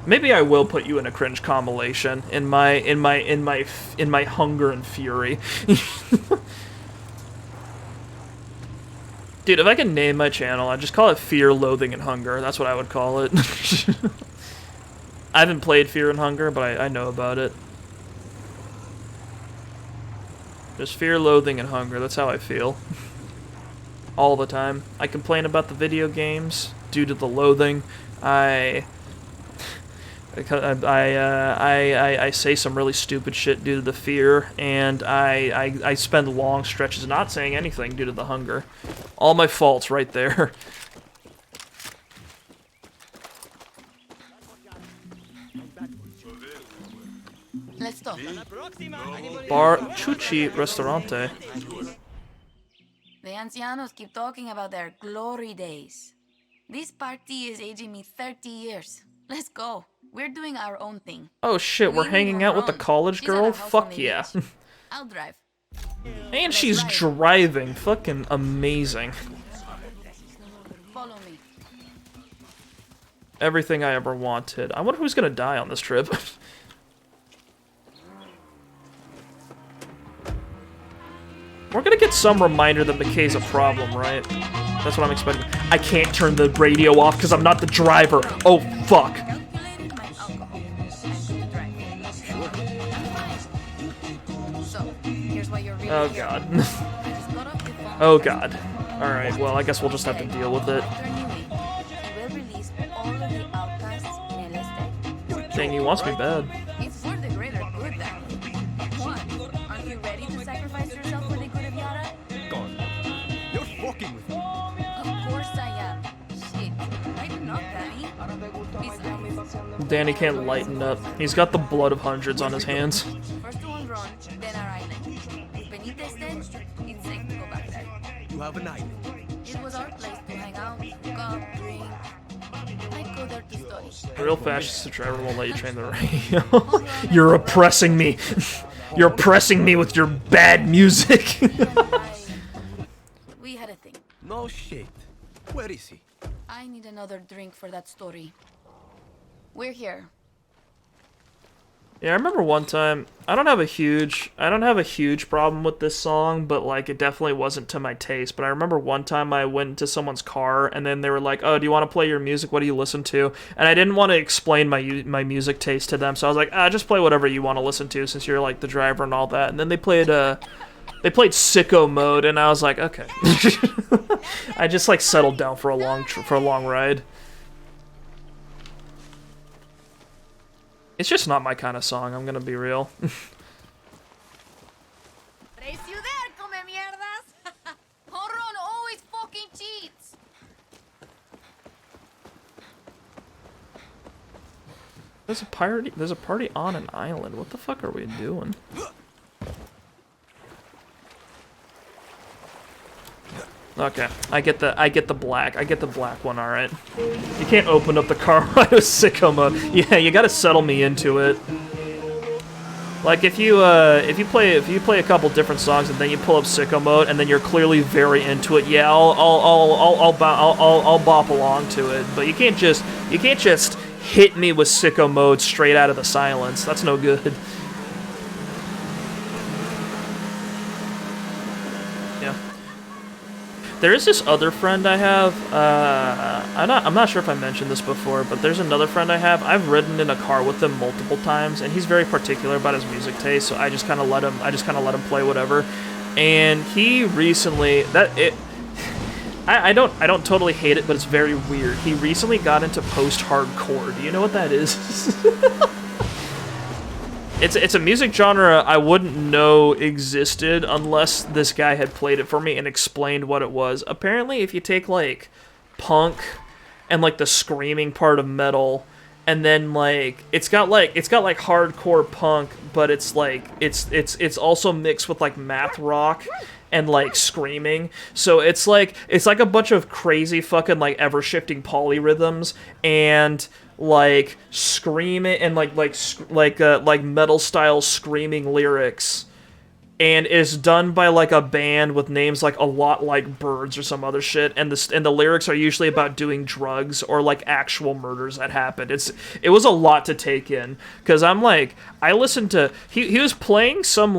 maybe I will put you in a cringe compilation in my hunger and fury. Dude, if I could name my channel, I'd just call it Fear, Loathing, and Hunger. That's what I would call it. I haven't played Fear and Hunger, but I know about it. Just fear, loathing, and hunger. That's how I feel. All the time. I complain about the video games due to the loathing. I say some really stupid shit due to the fear, and I spend long stretches not saying anything due to the hunger. All my faults right there. Let's go. Bar Chuchi Restaurante. The ancianos keep talking about their glory days. This party is aging me 30 years. Let's go. We're doing our own thing. Oh shit, we're hanging out with the college girl? Fuck yeah. I'll drive. And she's driving. Fucking amazing. Follow me. Everything I ever wanted. I wonder who's gonna die on this trip. We're gonna get some reminder that McKay's a problem, right? That's what I'm expecting. I can't turn the radio off because I'm not the driver. Oh, fuck. Oh, God. Oh, God. Alright, well, I guess we'll just have to deal with it. Dang, he wants me bad. It's for the greater good, then. What? Aren't you ready to sacrifice yourself for the good of Yara? Gone. You're fucking with me. Of course I am. Shit. Lighten up, Danny. Besides, Danny can't lighten up. He's got the blood of hundreds on his hands. first to one run, then our island. With Benitez dead, it's safe to go back there. You have an island. It was our place to hang out, hook up, drink. I'd go there to study. Real fascist driver won't let you train the radio. You're oppressing me. You're oppressing me with your bad music. We had a thing. No shit. Where is he? I need another drink for that story. We're here. Yeah, I remember one time. I don't have a huge problem with this song, but like it definitely wasn't to my taste. But I remember one time I went into someone's car and then they were like, "Oh, do you want to play your music? What do you listen to?" And I didn't want to explain my music taste to them, so I was like, just play whatever you want to listen to since you're like the driver and all that." And then they played Sicko Mode, and I was like, okay. I just like settled down for a long ride. It's just not my kind of song, I'm gonna be real. Horon always fucking cheats. There's a party on an island. What the fuck are we doing? Okay, I get the black one, alright. You can't open up the car ride with Sicko Mode. Yeah, you gotta settle me into it. Like if you play a couple different songs and then you pull up Sicko Mode and then you're clearly very into it, yeah, I'll bop along to it. But you can't just hit me with Sicko Mode straight out of the silence. That's no good. There is this other friend I have. I'm not sure if I mentioned this before, but there's another friend I have. I've ridden in a car with him multiple times, and he's very particular about his music taste. So I just kind of let him play whatever. And he recently I don't totally hate it, but it's very weird. He recently got into post-hardcore. Do you know what that is? It's a music genre I wouldn't know existed unless this guy had played it for me and explained what it was. Apparently, if you take like punk and like the screaming part of metal, and then like it's got like hardcore punk, but it's like it's also mixed with like math rock and like screaming. So it's like a bunch of crazy fucking like ever shifting polyrhythms and like screaming and like metal style screaming lyrics, and is done by like a band with names like A Lot Like Birds or some other shit, and the lyrics are usually about doing drugs or like actual murders that happened. It was a lot to take in, because I'm like, I listened to he was playing some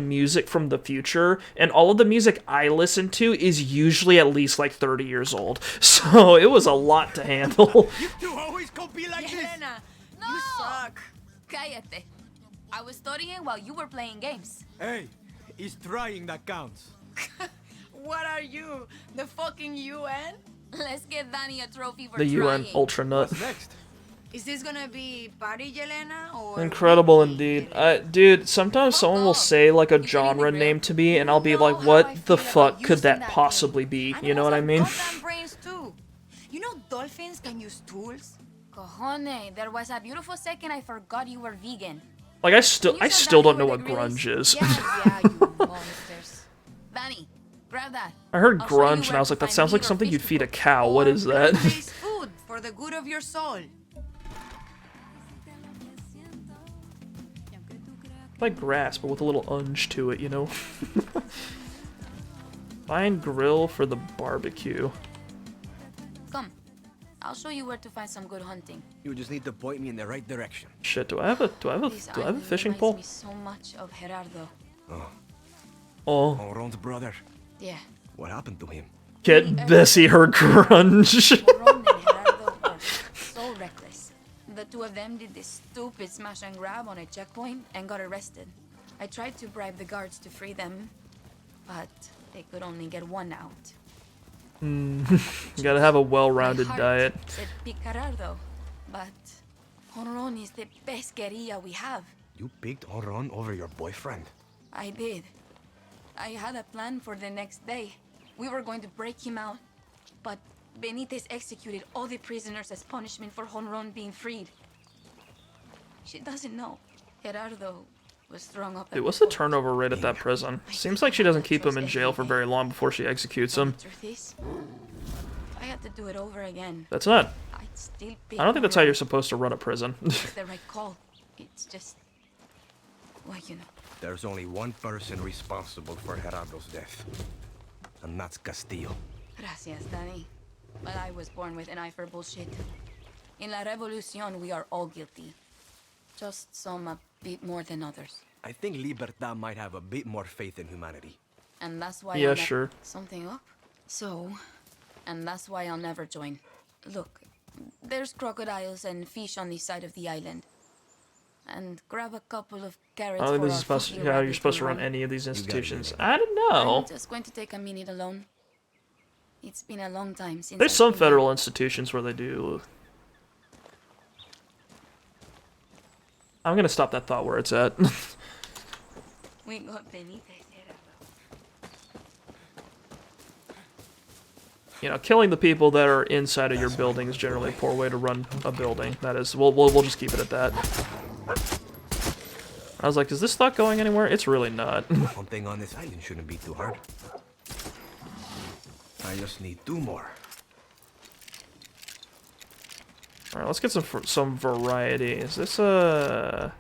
music from the future, and all of the music I listen to is usually at least like 30 years old, so it was a lot to handle. You two always go be like this. No! You suck. Cállate. I was studying while you were playing games. Hey, it's trying that counts. What are you, the fucking UN? Let's get Danny a trophy for The UN trying. Ultra Nut. What's next? Is this gonna be party, Yelena, or... Incredible indeed. Dude, sometimes someone will say like a genre name to me, and I'll be like, what the fuck could that possibly be? You know what I mean? Goddamn brains too. You know dolphins can use tools? Cojones, there was a beautiful second I forgot you were vegan. Like I still don't know what grunge is. Yeah, you monsters. Danny, grab that. I heard I'll show you grunge and where I was to like, that find sounds like meat or something fish you'd to feed a cook. cow. What is that? Plant-based food for the good of your soul. Like grass, but with a little unge to it, you know? Find grill for the barbecue. Come, I'll show you where to find some good hunting. You just need to point me in the right direction. Shit, do I have a fishing Reminds pole? me so much of Gerardo. Oh. Ron's brother. Yeah. What happened to him? Get Bessie her grunge. Ron and Gerardo were so reckless. The two of them did this stupid smash and grab on a checkpoint and got arrested. I tried to bribe the guards to free them, but they could only get one out. You gotta have a well-rounded diet. Said pick Gerardo, but Ron is the best guerrilla we have. You picked Oron over your boyfriend? I did. I had a plan for the next day. We were going to break him out, but Benitez executed all the prisoners as punishment for Honron being freed. She doesn't know. Gerardo was thrown up. Dude, what's the turnover rate at that prison? Seems like she doesn't keep him in jail for very long before she executes him. After this, I had to do it over again. That's not... I'd still I don't think that's how you're supposed to run a prison. It's the right call. It's just... well, you know. There's only one person responsible for Gerardo's death. And that's Castillo. Gracias, Danny. But I was born with an eye for bullshit. In La Revolucion, we are all guilty. Just some a bit more than others. I think Libertad might have a bit more faith in humanity. And that's why Yeah, I'll sure. Something up? So, and that's why I'll never join. Look, there's crocodiles and fish on the side of the island. And grab a couple of carrots. I don't think for this is our supposed to, filthy how you're rabbit supposed to we run run. any of these institutions. I don't know. I'm just going to take a minute alone. It's been a long time since There's I've some been federal institutions where they do. I'm gonna stop that thought where it's at. We got Benitez. You know, killing the people that are inside of your building is generally a poor way to run a building. That is, we'll just keep it at that. I was like, is this thought going anywhere? It's really not. One thing on this island shouldn't be too hard. I just need 2 more. All right, let's get some variety. Is this a?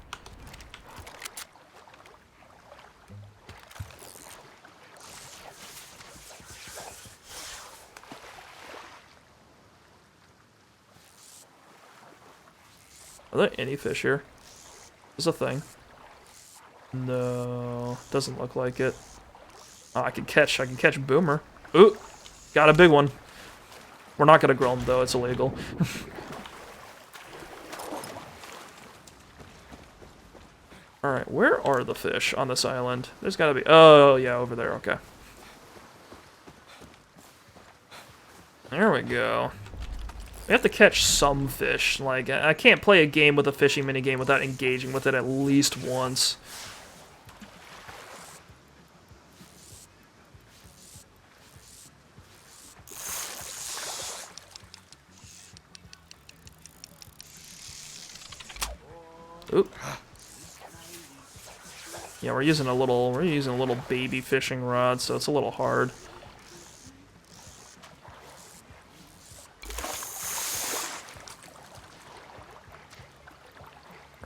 Are there any fish here? Is a thing? No, doesn't look like it. Oh, I can catch Boomer. Ooh, got a big one. We're not gonna grill him though; it's illegal. All right, where are the fish on this island? There's gotta be. Oh yeah, over there. Okay. There we go. We have to catch some fish. Like, I can't play a game with a fishing minigame without engaging with it at least once. Oop. Yeah, we're using a little baby fishing rod, so it's a little hard.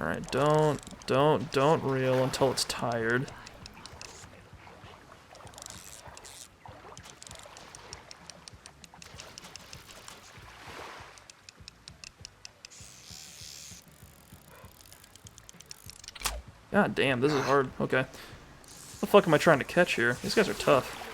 Alright, don't reel until it's tired. God damn, this is hard. Okay. What the fuck am I trying to catch here? These guys are tough.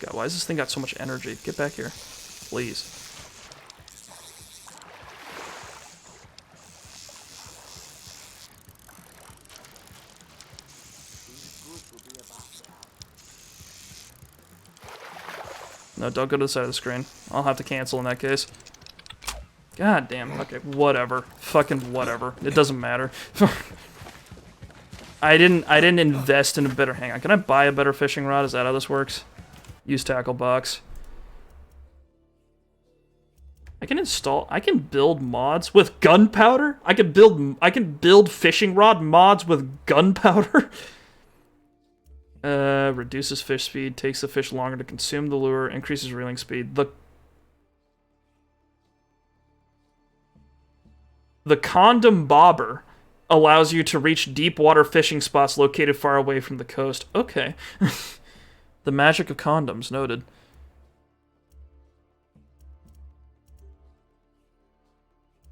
God, why has this thing got so much energy? Get back here. Please. No, don't go to the side of the screen. I'll have to cancel in that case. God damn. Okay, whatever. Fucking whatever. It doesn't matter. I didn't invest in a better... Hang on. Can I buy a better fishing rod? Is that how this works? Use tackle box. I can build mods with gunpowder? I can build fishing rod mods with gunpowder? Reduces fish speed, takes the fish longer to consume the lure, increases reeling speed. The condom bobber allows you to reach deep water fishing spots located far away from the coast. Okay. The magic of condoms, noted.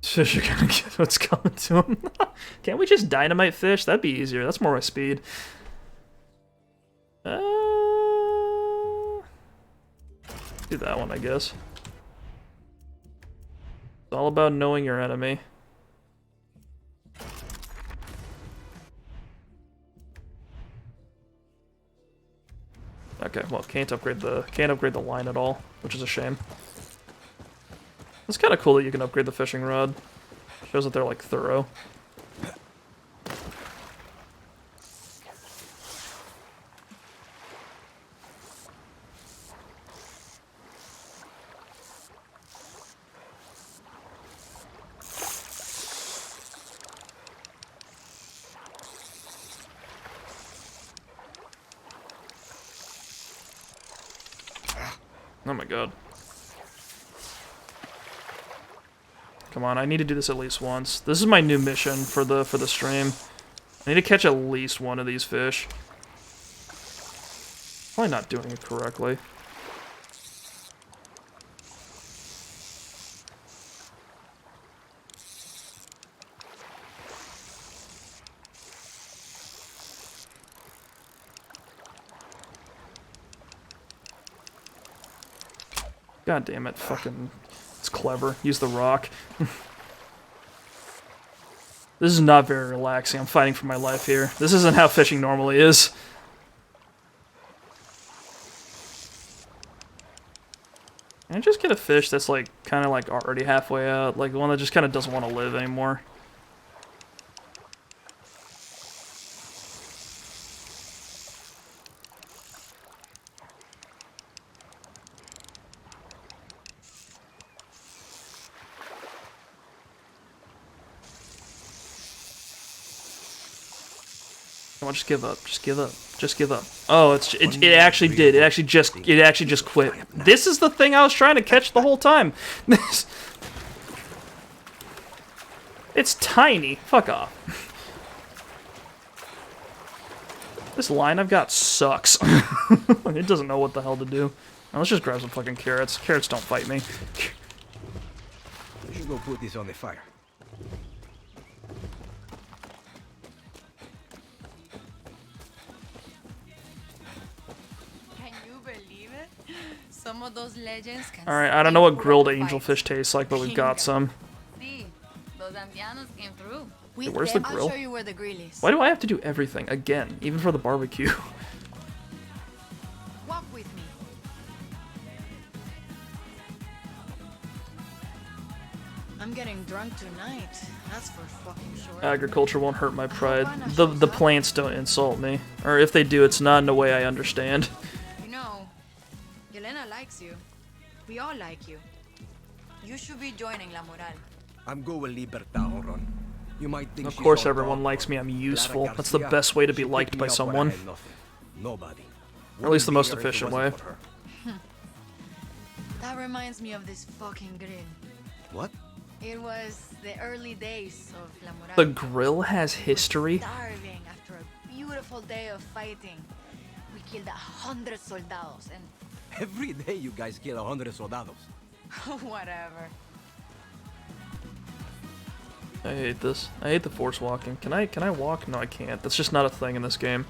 Fish are gonna get what's coming to them. Can't we just dynamite fish? That'd be easier. That's more my speed. Do that one, I guess. It's all about knowing your enemy. Okay, well, can't upgrade the line at all, which is a shame. It's kind of cool that you can upgrade the fishing rod. Shows that they're like thorough. Oh my god. Come on, I need to do this at least once. This is my new mission for the stream. I need to catch at least one of these fish. Probably not doing it correctly. God damn it, fucking... It's clever. Use the rock. This is not very relaxing. I'm fighting for my life here. This isn't how fishing normally is. Can I just get a fish that's like, kind of like already halfway out? Like one that just kind of doesn't want to live anymore. Come on, just give up. Just give up. Just give up. Oh, it actually did. It actually just quit. This is the thing I was trying to catch the whole time. It's tiny. Fuck off. This line I've got sucks. It doesn't know what the hell to do. Now, let's just grab some fucking carrots. Carrots don't fight me. We should go put this on the fire. Some of those legends can Alright, I don't know what grilled angelfish tastes like, but we've got some. See, those ancianos came through. Hey, where's the grill? I'll show you where the grill is. Why do I have to do everything again, even for the barbecue? Walk with me. I'm getting drunk tonight. That's for fucking sure. Agriculture won't hurt my pride. The plants don't insult me. Or if they do, it's not in a way I understand. You know, Yelena likes you. We all like you. You should be joining La Moral. I'm good with Libertad, Ron. You might think Of course everyone likes me, I'm useful. That's the best way to be liked by someone. Nobody. Or at least the most efficient way. That reminds me of this fucking grill. What? It was the early days of La Moral. The grill has history? Starving after a beautiful day of fighting. We killed 100 soldados and... Every day you guys kill 100 soldados. Whatever. I hate this. I hate the force walking. Can I walk? No, I can't. That's just not a thing in this game.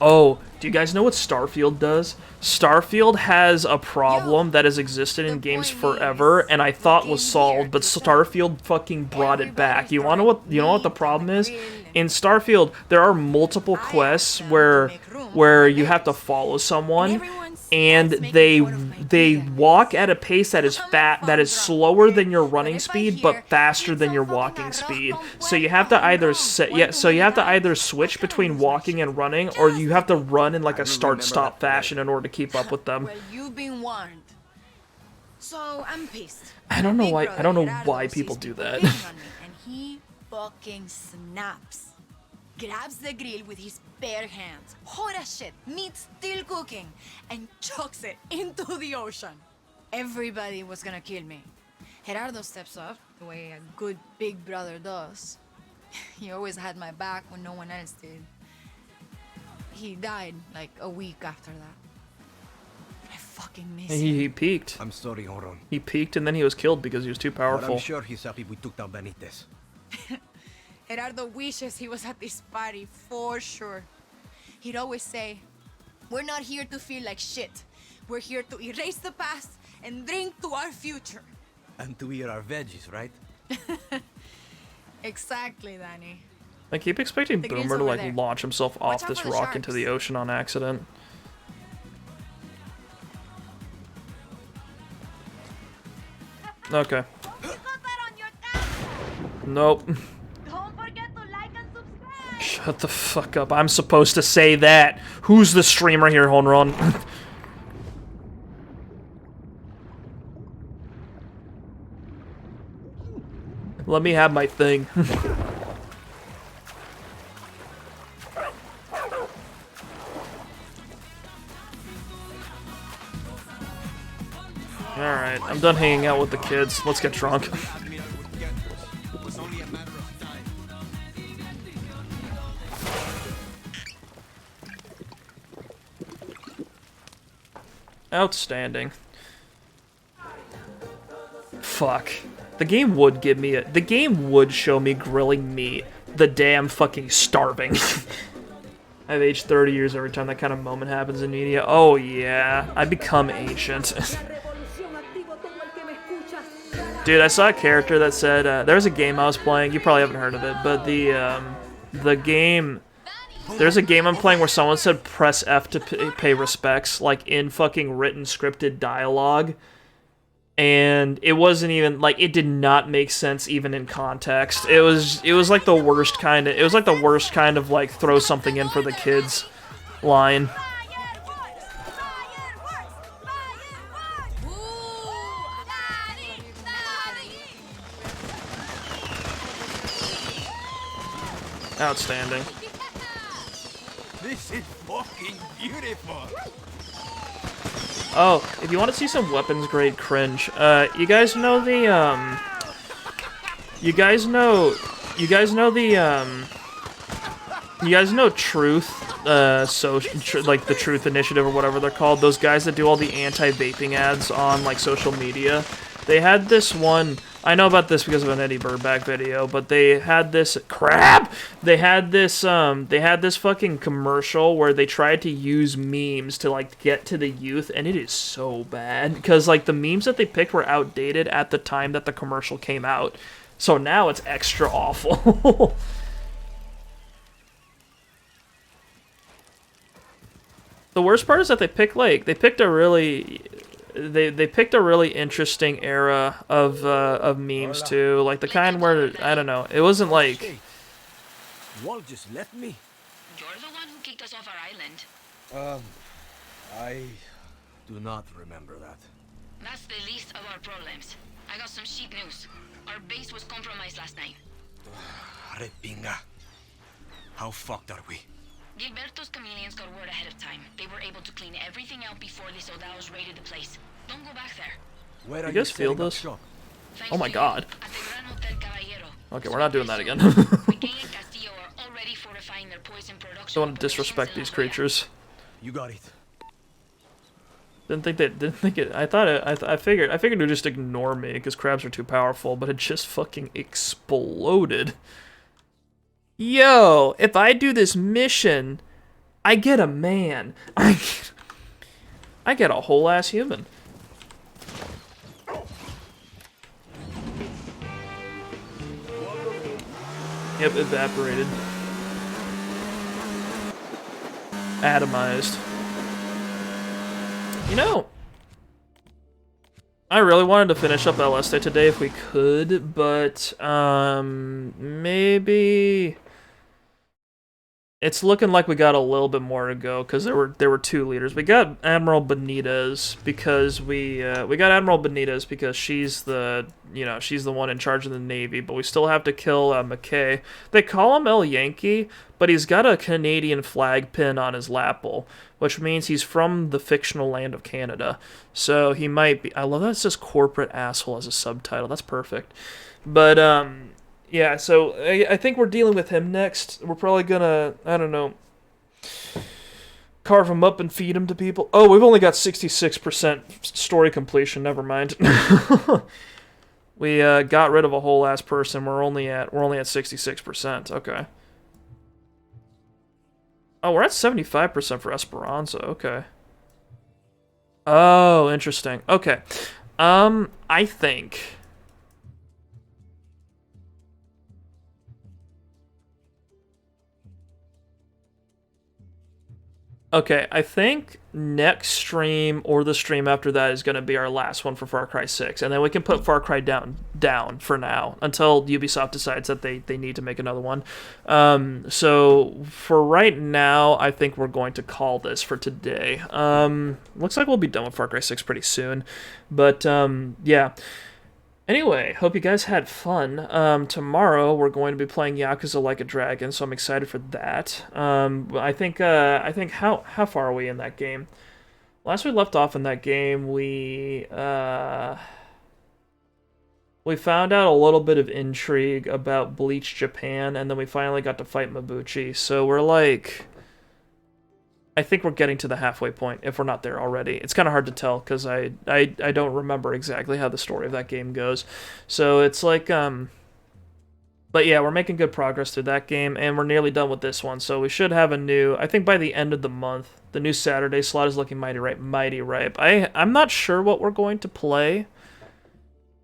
Oh, do you guys know what Starfield does? Starfield has a problem that has existed in games forever, and I thought was solved, but Starfield fucking brought it back. You know what the problem is? In Starfield, there are multiple quests where you have to follow someone, and they walk at a pace that is slower than your running speed but faster than your walking speed. So you have to either switch between walking and running, or you have to run in like a start-stop fashion in order to keep up with them. Well, you've been warned. So I'm pissed. I don't know why people do that. And he fucking snaps. Grabs the grill with his bare hands, hot as shit, meat still cooking, and chucks it into the ocean. Everybody was gonna kill me. Gerardo steps up the way a good big brother does. He always had my back when no one else did. He died like a week after that. I fucking miss him. He peaked. I'm sorry, Horon. He peaked and then he was killed because he was too But powerful. I'm sure he's happy we took down Benitez. Gerardo wishes he was at this party for sure. He'd always say, "We're not here to feel like shit. We're here to erase the past and drink to our future." And to eat our veggies, right? Exactly, Danny. I keep expecting The green's Boomer to over like there. launch himself Watch off out this for the rock into the sharks. ocean on accident. Okay. Nope. Don't forget to like and subscribe. Shut the fuck up. I'm supposed to say that. Who's the streamer here, Honron? Let me have my thing. Alright, I'm done hanging out with the kids. Let's get drunk. Outstanding. Fuck. The game would give me the game would show me grilling meat. The damn fucking starving. I've aged 30 years every time that kind of moment happens in media. Oh yeah, I become ancient. Dude, I saw a character that said, there's a game I was playing, you probably haven't heard of it, but the game, there's a game I'm playing where someone said press F to pay respects, like in fucking written scripted dialogue, and it wasn't even, like, it did not make sense even in context. It was like the worst kind of, like, throw something in for the kids line. Outstanding. This is fucking beautiful. Oh, if you want to see some weapons grade cringe, you guys know the, you guys know Truth, like the Truth Initiative or whatever they're called, those guys that do all the anti-vaping ads on, like, social media. They had this one, I know about this because of an Eddie Burback video, but they had this, they had this fucking commercial where they tried to use memes to, like, get to the youth, and it is so bad, because, like, the memes that they picked were outdated at the time that the commercial came out, so now it's extra awful. The worst part is that they picked a really interesting era of memes too, like the kind where, I don't know, it wasn't like, Walt just left me. You're the one who kicked us off our island. I do not remember that. That's the least of our problems. I got some shit news. Our base was compromised last night. Repinga. How fucked are we? Gilberto's chameleons got word ahead of time. They were able to clean everything out before the soldados raided the place. Don't go back there. Where you guys feel this? Oh my god. At the Gran Hotel Caballero. Okay, we're not doing that again. Miguel and Castillo are already fortifying their poison production. Don't want to disrespect these creatures. You got it. Didn't think it. I figured it would just ignore me because crabs are too powerful, but it just fucking exploded. Yo, if I do this mission, I get a man. I get a whole ass human. Yep, evaporated. Atomized. You know, I really wanted to finish up El Este today if we could, but maybe It's looking like we got a little bit more to go because there were 2 leaders. We got Admiral Benitez because we got Admiral Benitez because she's the she's the one in charge of the Navy. But we still have to kill McKay. They call him El Yankee, but he's got a Canadian flag pin on his lapel, which means he's from the fictional land of Canada. So he might be. I love that it says corporate asshole as a subtitle. That's perfect. But yeah, so I think we're dealing with him next. We're probably gonna, I don't know, carve him up and feed him to people. Oh, we've only got 66% story completion. Never mind. We got rid of a whole ass person. We're only at 66%. Okay. Oh, we're at 75% for Esperanza. Okay. Oh, interesting. Okay. I think. Okay, I think next stream or the stream after that is going to be our last one for Far Cry 6. And then we can put Far Cry down for now until Ubisoft decides that they need to make another one. So for right now, I think we're going to call this for today. Looks like we'll be done with Far Cry 6 pretty soon. But yeah. Anyway, hope you guys had fun. Tomorrow we're going to be playing Yakuza Like a Dragon, so I'm excited for that. I think how far are we in that game? Last we left off in that game, we found out a little bit of intrigue about Bleach Japan, and then we finally got to fight Mabuchi. So we're like, I think we're getting to the halfway point, if we're not there already. It's kind of hard to tell, because I don't remember exactly how the story of that game goes. So it's like, but yeah, we're making good progress through that game, and we're nearly done with this one. So we should have a new, I think by the end of the month, the new Saturday slot is looking mighty ripe. I'm not sure what we're going to play.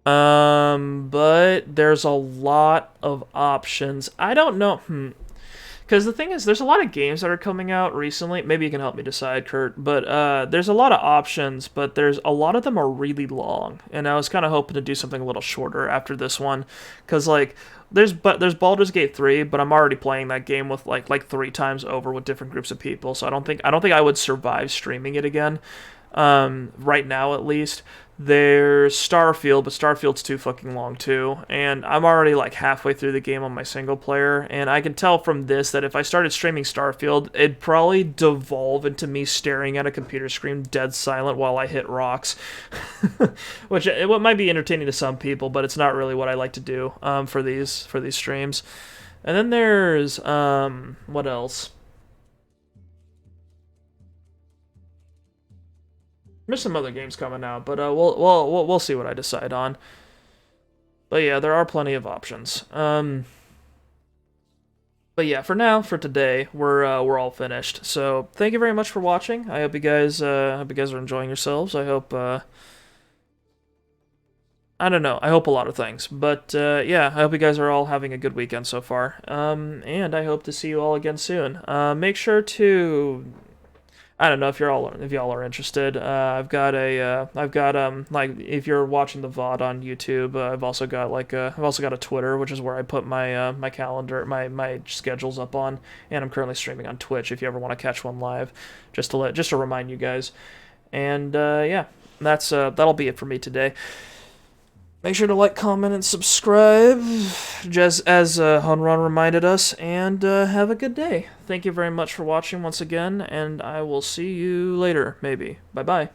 But there's a lot of options. I don't know, because the thing is, there's a lot of games that are coming out recently. Maybe you can help me decide, Kurt. But there's a lot of options, but there's a lot of them are really long. And I was kind of hoping to do something a little shorter after this one, because like there's Baldur's Gate 3, but I'm already playing that game with like 3 times over with different groups of people. So I don't think I would survive streaming it again. Right now at least. There's Starfield, but Starfield's too fucking long too, and I'm already like halfway through the game on my single player, and I can tell from this that if I started streaming Starfield, it'd probably devolve into me staring at a computer screen dead silent while I hit rocks, which it might be entertaining to some people, but it's not really what I like to do for these streams. And then there's what else? There's some other games coming out, but we'll see what I decide on. But yeah, there are plenty of options. But yeah, for now, for today, we're all finished. So thank you very much for watching. I hope you guys are enjoying yourselves. I hope I don't know. I hope a lot of things. But yeah, I hope you guys are all having a good weekend so far. And I hope to see you all again soon. Make sure to, I don't know if y'all are interested. I've got like if you're watching the VOD on YouTube, I've also got a Twitter, which is where I put my my calendar, my schedules up on, and I'm currently streaming on Twitch if you ever want to catch one live, just to remind you guys. And yeah, that'll be it for me today. Make sure to like, comment, and subscribe, just as Honron reminded us, and have a good day. Thank you very much for watching once again, and I will see you later, maybe. Bye-bye.